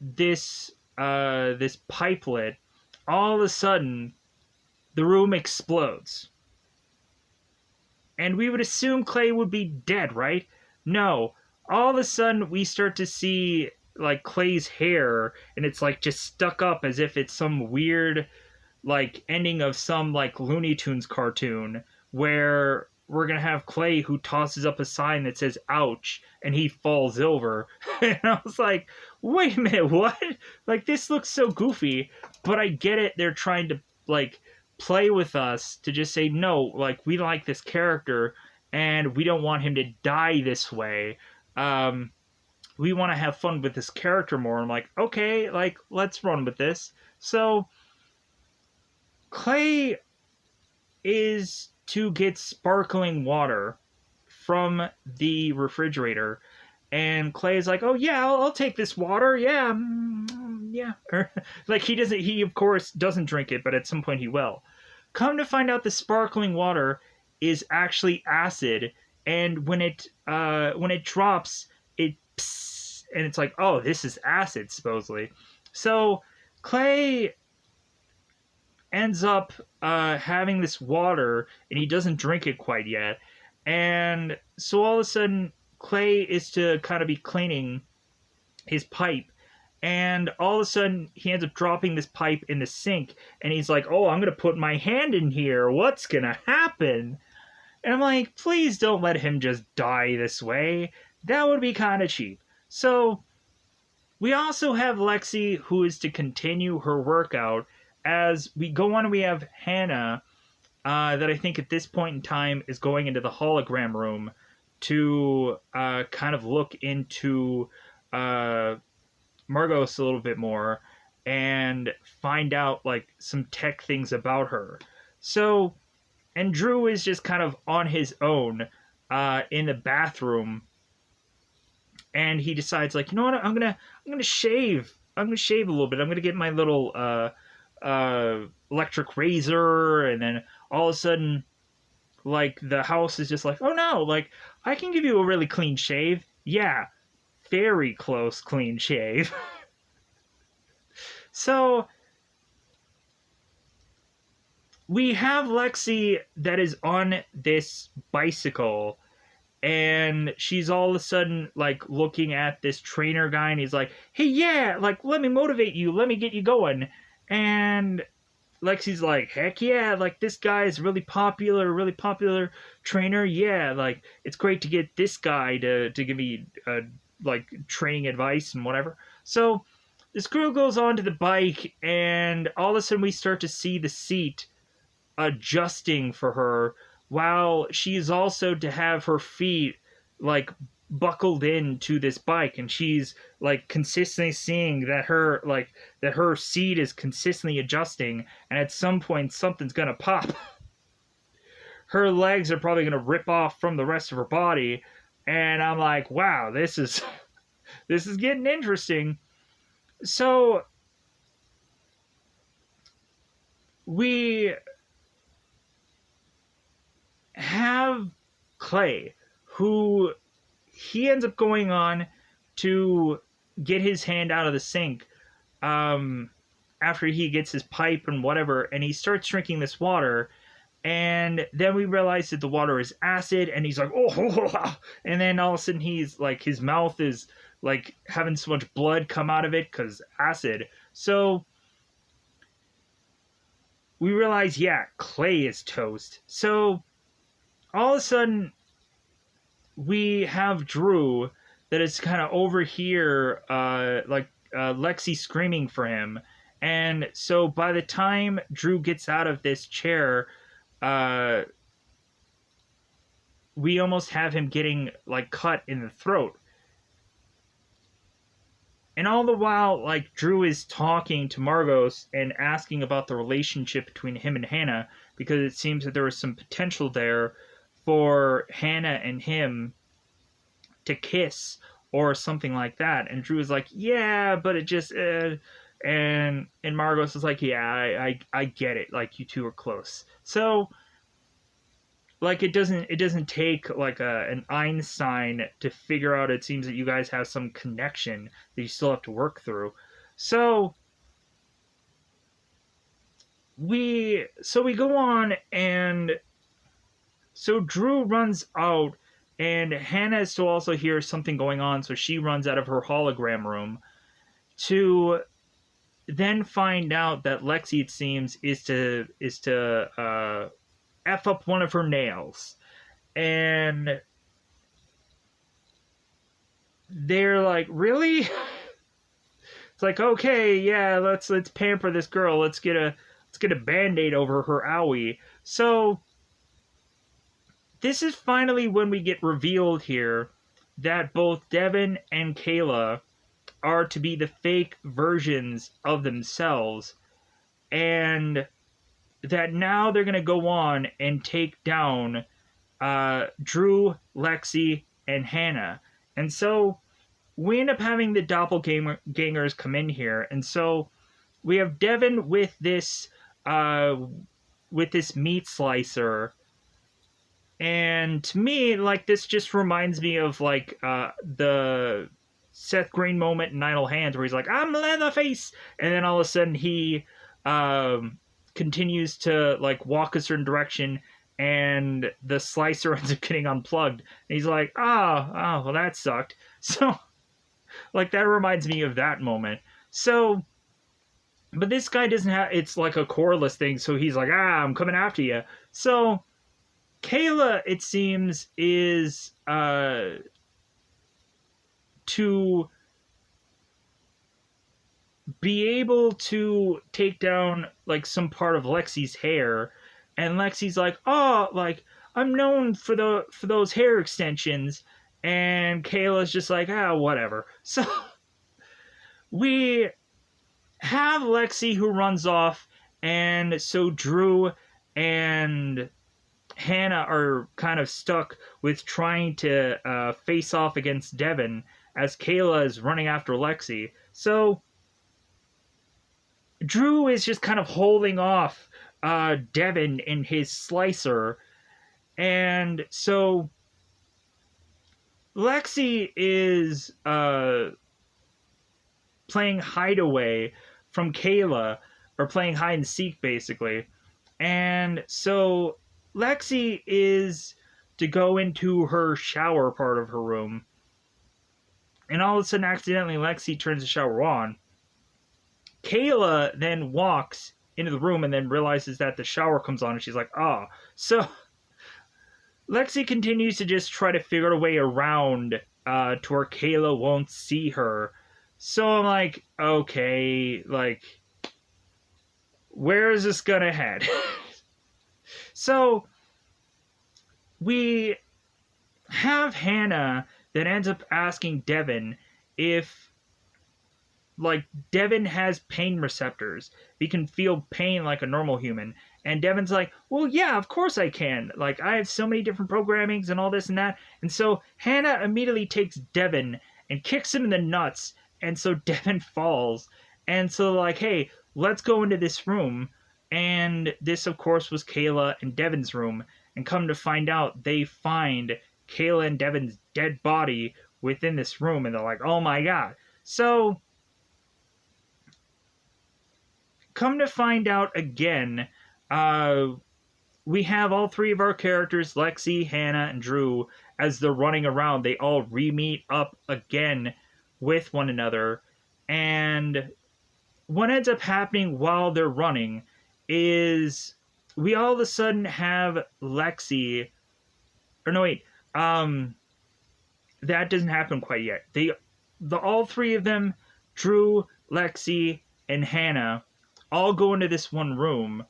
this this pipe lit, all of a sudden the room explodes. And we would assume Clay would be dead, right? No. All of a sudden we start to see like Clay's hair, and it's like just stuck up as if it's some weird like ending of some like Looney Tunes cartoon, where we're gonna have Clay who tosses up a sign that says ouch, and he falls over. And I was like, wait a minute, what? Like, this looks so goofy. But I get it, they're trying to like play with us to just say, no, like, we like this character and we don't want him to die this way. We want to have fun with this character more. I'm like, okay, like, let's run with this. So Clay is to get sparkling water from the refrigerator, and Clay is like, oh yeah, I'll take this water, yeah, yeah. Like, he of course doesn't drink it, but at some point he will. Come to find out, the sparkling water is actually acid, and when it drops, it psst, and it's like, oh, this is acid, supposedly. So Clay ends up having this water, and he doesn't drink it quite yet. And so all of a sudden, Clay is to kind of be cleaning his pipe, and all of a sudden he ends up dropping this pipe in the sink, and he's like, oh, I'm gonna put my hand in here, what's gonna happen? And I'm like, please don't let him just die this way. That would be kind of cheap. So we also have Lexi, who is to continue her workout. As we go on, we have Hannah, that I think at this point in time is going into the hologram room to kind of look into Margaux a little bit more and find out like some tech things about her. So, and Drew is just kind of on his own in the bathroom, and he decides like, you know what, I'm gonna shave. I'm gonna shave a little bit. I'm gonna get my little electric razor, and then all of a sudden, like the house is just like, oh no, like I can give you a really clean shave. Yeah, very close clean shave. So we have Lexi that is on this bicycle, and she's all of a sudden like looking at this trainer guy, and he's like, hey, yeah, like let me motivate you, let me get you going. And Lexi's like, heck yeah, like this guy is really popular trainer. Yeah, like it's great to get this guy to give me like training advice and whatever. So this girl goes onto the bike, and all of a sudden we start to see the seat adjusting for her, while she's also to have her feet like buckled into this bike, and she's like consistently seeing that her seat is consistently adjusting, and at some point something's gonna pop. Her legs are probably gonna rip off from the rest of her body, and I'm like, wow, this is getting interesting. So we have Clay, who he ends up going on to get his hand out of the sink after he gets his pipe and whatever, and he starts drinking this water, and then we realize that the water is acid, and he's like, oh, and then all of a sudden he's like, his mouth is like having so much blood come out of it because acid. So we realize, yeah, Clay is toast. So all of a sudden we have Drew that is kind of over here, Lexi screaming for him. And so by the time Drew gets out of this chair, we almost have him getting like cut in the throat. And all the while, like, Drew is talking to Margaux and asking about the relationship between him and Hannah, because it seems that there was some potential there for Hannah and him to kiss or something like that. And Drew is like, yeah, but it just and Margaux is like, yeah, I get it, like you two are close. So like it doesn't take like an Einstein to figure out, it seems that you guys have some connection that you still have to work through. So we go on, and so Drew runs out, and Hannah still also hears something going on, so she runs out of her hologram room to then find out that Lexi, it seems, is to F up one of her nails. And they're like, really? It's like, okay, yeah, let's pamper this girl. Let's get a Band-Aid over her owie. So this is finally when we get revealed here that both Devin and Kayla are to be the fake versions of themselves, and that now they're going to go on and take down Drew, Lexi, and Hannah. And so we end up having the doppelgangers come in here. And so we have Devin with this meat slicer. And to me, like, this just reminds me of like the Seth Green moment in Idle Hands, where he's like, I'm Leatherface, and then all of a sudden he continues to like walk a certain direction, and the slicer ends up getting unplugged, and he's like, oh, well, that sucked. So like that reminds me of that moment. So but this guy doesn't have, it's like a coreless thing, so he's like, I'm coming after you. So Kayla, it seems, is to be able to take down like some part of Lexi's hair, and Lexi's like, "Oh, like I'm known for those hair extensions," and Kayla's just like, "Ah, whatever." So we have Lexi who runs off, and so Drew and Hannah are kind of stuck with trying to face off against Devin as Kayla is running after Lexi. So Drew is just kind of holding off Devin in his slicer, and so Lexi is playing hideaway from Kayla, or playing hide and seek basically, and so Lexi is to go into her shower part of her room, and all of a sudden, accidentally, Lexi turns the shower on. Kayla then walks into the room and then realizes that the shower comes on, and she's like, "Oh." So Lexi continues to just try to figure a way around to where Kayla won't see her. So I'm like, okay, like, where is this gonna head? So we have Hannah that ends up asking Devin if like Devin has pain receptors. He can feel pain like a normal human. And Devin's like, "Well, yeah, of course I can. Like, I have so many different programmings and all this and that." And so Hannah immediately takes Devin and kicks him in the nuts. And so Devin falls. And so, like, hey, let's go into this room. And this, of course, was Kayla and Devin's room. And come to find out, they find Kayla and Devin's dead body within this room. And they're like, "Oh my God." So come to find out again, we have all three of our characters, Lexi, Hannah, and Drew, as they're running around. They all re-meet up again with one another. And what ends up happening while they're running is we all of a sudden have Lexi. Or no, wait. That doesn't happen quite yet. All three of them, Drew, Lexi, and Hannah, all go into this one room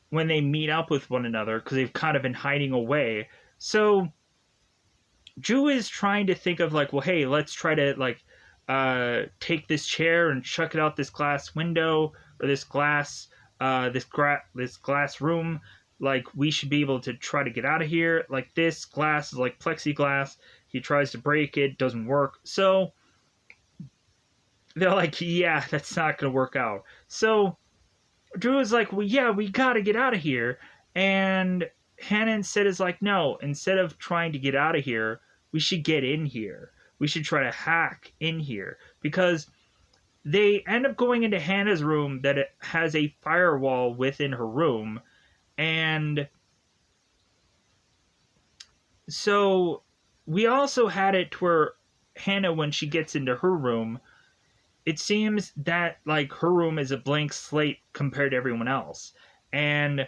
when they meet up with one another because they've kind of been hiding away. So Drew is trying to think of like, well, hey, let's try to like take this chair and chuck it out this glass window or this glass room. Like, we should be able to try to get out of here. Like, this glass is like plexiglass. He tries to break it, doesn't work. So they're like, yeah, that's not going to work out. So Drew is like, well, yeah, we got to get out of here. And Hannah instead is like, no, instead of trying to get out of here, we should get in here. We should try to hack in here. Because they end up going into Hannah's room that it has a firewall within her room. And so we also had it to where Hannah, when she gets into her room, it seems that like her room is a blank slate compared to everyone else. And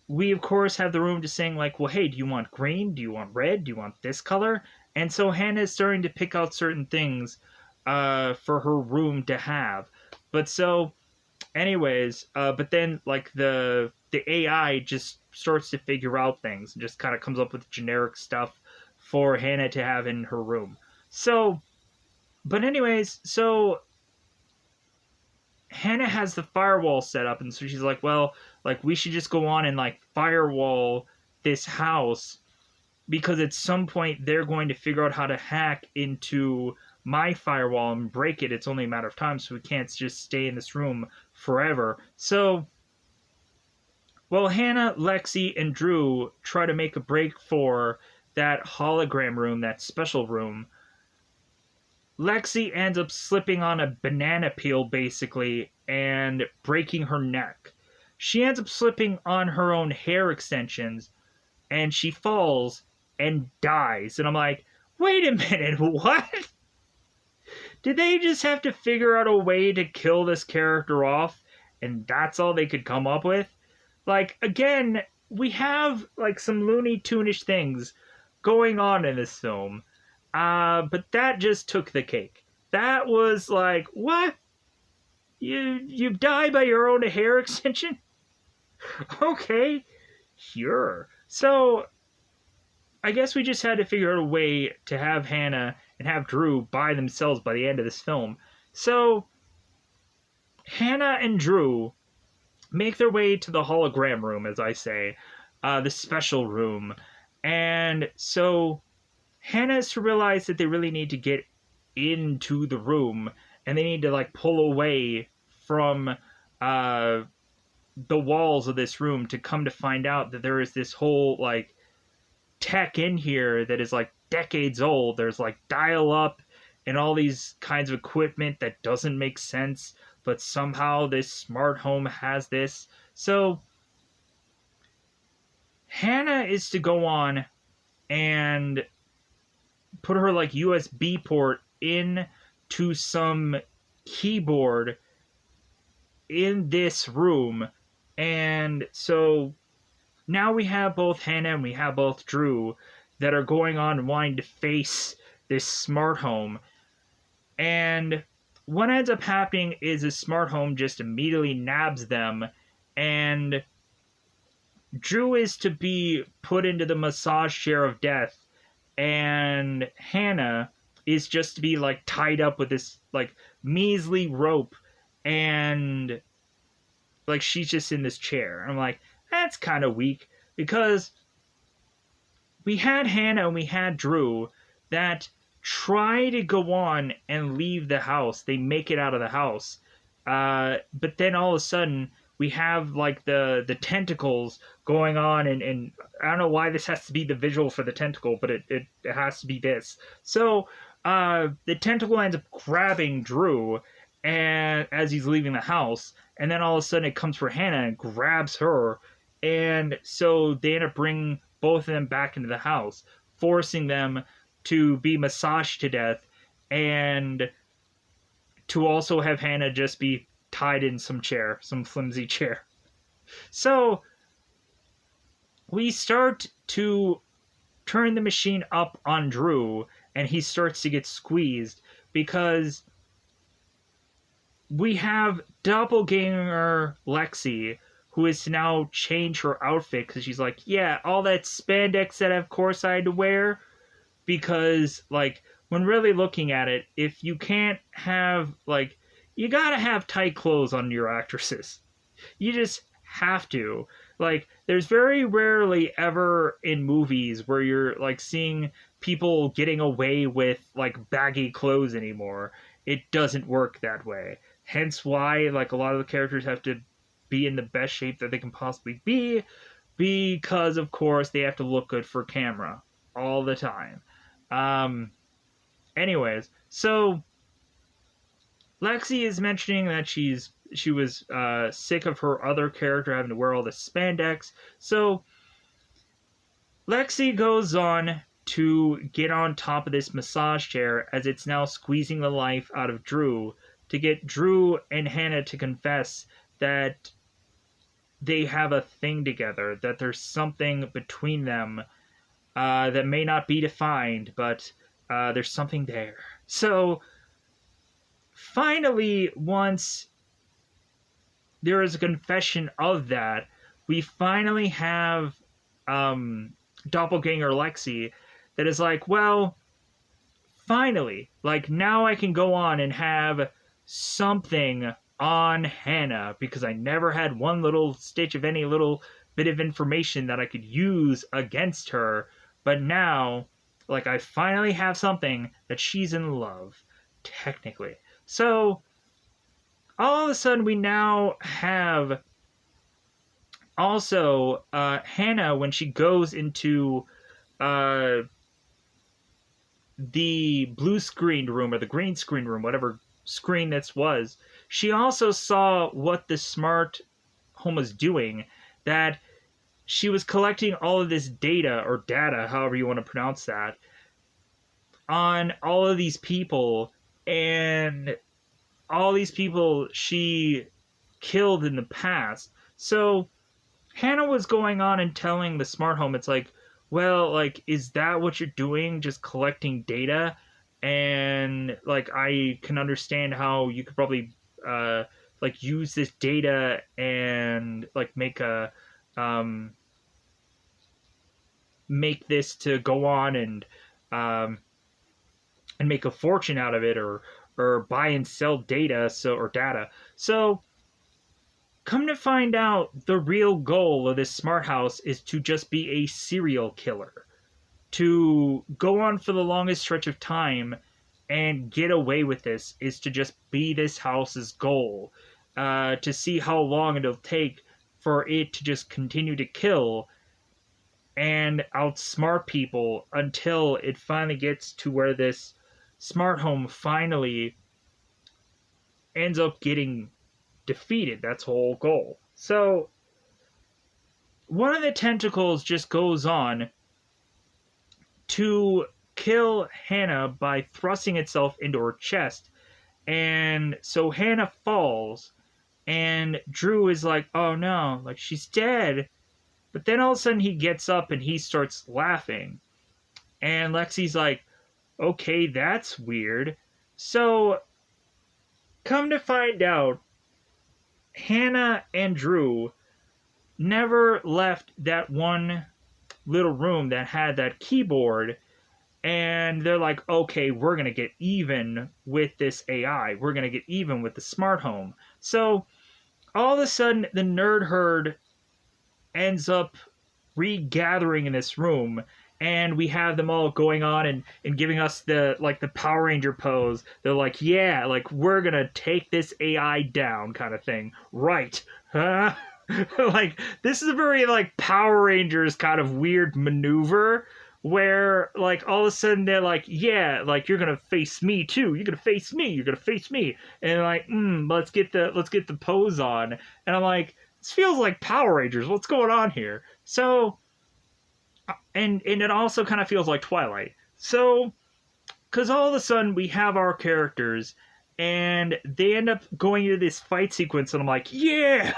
we of course have the room just saying like, well, hey, do you want green? Do you want red? Do you want this color? And so Hannah is starting to pick out certain things for her room to have. But so anyways, but then like the AI just starts to figure out things and just kind of comes up with generic stuff for Hannah to have in her room. So but anyways, so Hannah has the firewall set up, and so she's like, well, like, we should just go on and, like, firewall this house, because at some point they're going to figure out how to hack into my firewall and break it. It's only a matter of time, so we can't just stay in this room forever. So, well, Hannah, Lexi, and Drew try to make a break for that hologram room, that special room. Lexi ends up slipping on a banana peel, basically, and breaking her neck. She ends up slipping on her own hair extensions, and she falls and dies. And I'm like, wait a minute, what? Did they just have to figure out a way to kill this character off, and that's all they could come up with? Like, again, we have like some Looney Tune-ish things going on in this film, but that just took the cake. That was like, what? You die by your own hair extension? Okay, sure. So I guess we just had to figure out a way to have Hannah and have Drew by themselves by the end of this film. So Hannah and Drew make their way to the hologram room, as I say, the special room. And so Hannah is to realize that they really need to get into the room and they need to like pull away from the walls of this room to come to find out that there is this whole like tech in here that is like decades old. There's like dial up and all these kinds of equipment that doesn't make sense, but somehow this smart home has this. So Hannah is to go on and put her like USB port in to some keyboard in this room. And so now we have both Hannah and we have both Drew that are going on and wanting to face this smart home. And what ends up happening is a smart home just immediately nabs them, and Drew is to be put into the massage chair of death, and Hannah is just to be like tied up with this like measly rope, and like she's just in this chair. I'm like, that's kind of weak, because we had Hannah and we had Drew that try to go on and leave the house. They make it out of the house. But then all of a sudden, we have like the tentacles going on, and I don't know why this has to be the visual for the tentacle, but it has to be this. So the tentacle ends up grabbing Drew and as he's leaving the house, and then all of a sudden it comes for Hannah and grabs her, and so they end up bringing both of them back into the house, forcing them to be massaged to death, and to also have Hannah just be tied in some chair, some flimsy chair. So we start to turn the machine up on Drew, and he starts to get squeezed because we have doppelganger Lexi, who is to now change her outfit because she's like, yeah, all that spandex that of course I had to wear, because like when really looking at it, if you can't have like, you gotta have tight clothes on your actresses. You just have to. Like, there's very rarely ever in movies where you're like seeing people getting away with like baggy clothes anymore. It doesn't work that way. Hence why like a lot of the characters have to be in the best shape that they can possibly be, because of course they have to look good for camera all the time. Anyways, so Lexi is mentioning that she was sick of her other character having to wear all the spandex. So Lexi goes on to get on top of this massage chair as it's now squeezing the life out of Drew, to get Drew and Hannah to confess that they have a thing together, that there's something between them that may not be defined, but there's something there. So finally, once there is a confession of that, we finally have doppelganger Lexi that is like, well, finally, like now I can go on and have something on Hannah, because I never had one little stitch of any little bit of information that I could use against her, but now, like, I finally have something that she's in love, technically. So all of a sudden we now have also Hannah, when she goes into the blue screened room or the green screen room, whatever screen this was, she also saw what the smart home was doing, that she was collecting all of this data, or data, however you want to pronounce that, on all of these people, and all these people she killed in the past. So Hannah was going on and telling the smart home, it's like, well, like, is that what you're doing? Just collecting data? And, like, I can understand how you could probably, like, use this data and, like, um, make this to go on um, and make a fortune out of it, or buy and sell data, or data. So, come to find out, the real goal of this smart house is to just be a serial killer. To go on for the longest stretch of time and get away with this is to just be this house's goal. To see how long it'll take for it to just continue to kill and outsmart people until it finally gets to where this smart home finally ends up getting defeated. That's the whole goal. So, one of the tentacles just goes on to kill Hannah by thrusting itself into her chest. And so Hannah falls, and Drew is like, oh no, like she's dead. But then all of a sudden he gets up and he starts laughing. And Lexi's like, okay, that's weird. So, come to find out, Hannah and Drew never left that one little room that had that keyboard, and they're like, okay, we're going to get even with this AI. We're going to get even with the smart home. So, all of a sudden, the nerd herd ends up regathering in this room, and we have them all going on and giving us the Power Ranger pose. They're like, yeah, like, we're gonna take this AI down kind of thing. Right. Huh? Like, this is a very, like, Power Rangers kind of weird maneuver where, like, all of a sudden they're like, yeah, like, you're gonna face me too. You're gonna face me. You're gonna face me. And like, let's get the pose on. And I'm like, this feels like Power Rangers. What's going on here? So, and it also kind of feels like Twilight. So, because all of a sudden we have our characters, and they end up going into this fight sequence, and I'm like, yeah,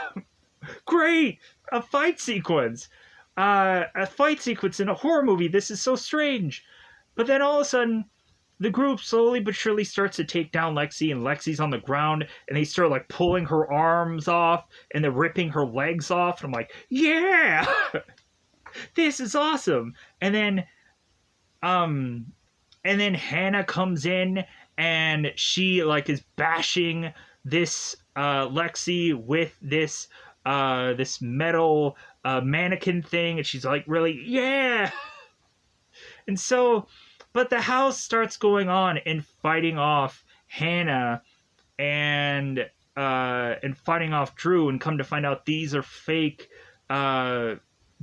great, a fight sequence. A fight sequence in a horror movie. This is so strange. But then all of a sudden, the group slowly but surely starts to take down Lexi, and Lexi's on the ground, and they start like pulling her arms off, and they're ripping her legs off, and I'm like, yeah, this is awesome. And then Hannah comes in, and she like is bashing this Lexi with this metal mannequin thing, and she's like, really, yeah. And so, but the house starts going on and fighting off Hannah and fighting off Drew, and come to find out these are fake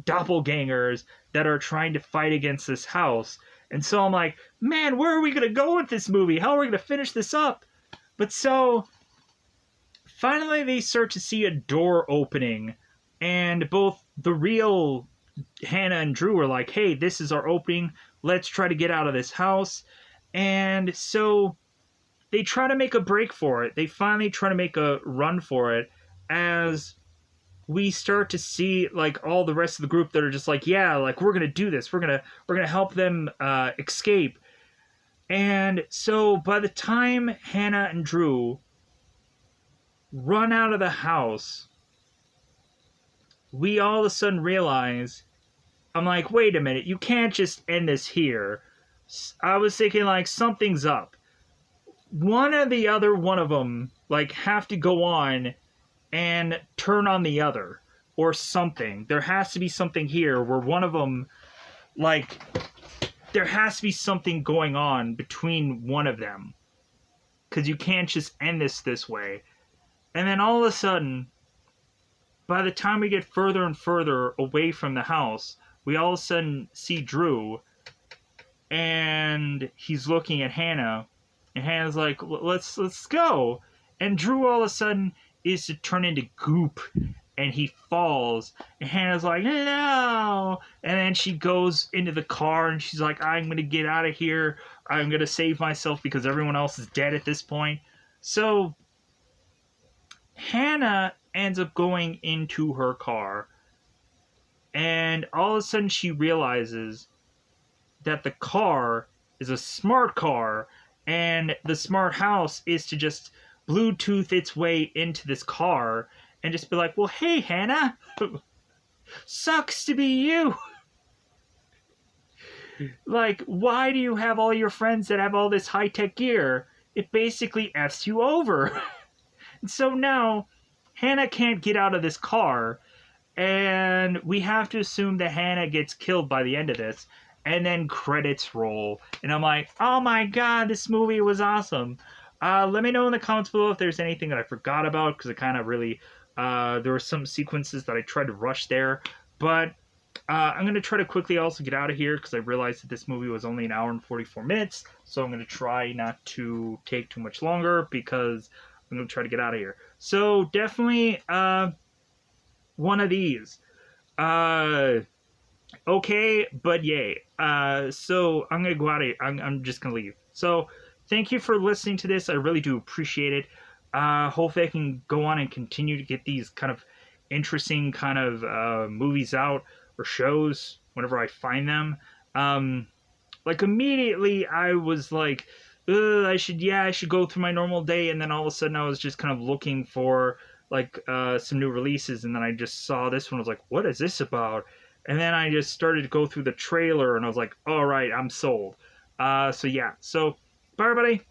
doppelgangers that are trying to fight against this house. And so I'm like, man, where are we gonna go with this movie? How are we gonna finish this up? But so finally they start to see a door opening, and both the real Hannah and Drew are like, hey, this is our opening. Let's try to get out of this house. And so they try to make a break for it. They finally try to make a run for it, as we start to see like all the rest of the group that are just like, yeah, like, we're gonna do this. We're gonna help them escape. And so by the time Hannah and Drew run out of the house, we all of a sudden realize, I'm like, wait a minute, you can't just end this here. I was thinking, like, something's up. One or the other one of them, like, have to go on and turn on the other, or something. There has to be something here where one of them, like, there has to be something going on between one of them. Because you can't just end this way. And then all of a sudden, by the time we get further and further away from the house, we all of a sudden see Drew, and he's looking at Hannah, and Hannah's like, let's go. And Drew all of a sudden is to turn into goop, and he falls, and Hannah's like, no. And then she goes into the car, and she's like, I'm gonna get out of here. I'm gonna save myself because everyone else is dead at this point. So Hannah ends up going into her car, and all of a sudden she realizes that the car is a smart car, and the smart house is to just Bluetooth its way into this car and just be like, well, hey, Hannah, sucks to be you. Like, why do you have all your friends that have all this high-tech gear? It basically F's you over. And so now, Hannah can't get out of this car, and we have to assume that Hannah gets killed by the end of this, and then credits roll. And I'm like, oh my god, this movie was awesome. Let me know in the comments below if there's anything that I forgot about, because it kind of really, there were some sequences that I tried to rush there, but I'm going to try to quickly also get out of here because I realized that this movie was only an hour and 44 minutes, so I'm going to try not to take too much longer because I'm going to try to get out of here. So definitely one of these. Okay, but yay. So I'm going to go out of here. I'm just going to leave. So thank you for listening to this. I really do appreciate it. Hopefully I can go on and continue to get these kind of interesting kind of movies out or shows whenever I find them. Like immediately I was like, I should go through my normal day, and then all of a sudden I was just kind of looking for like some new releases, and then I just saw this one. I was like, what is this about? And then I just started to go through the trailer, and I was like, all right, I'm sold. So yeah, so bye everybody.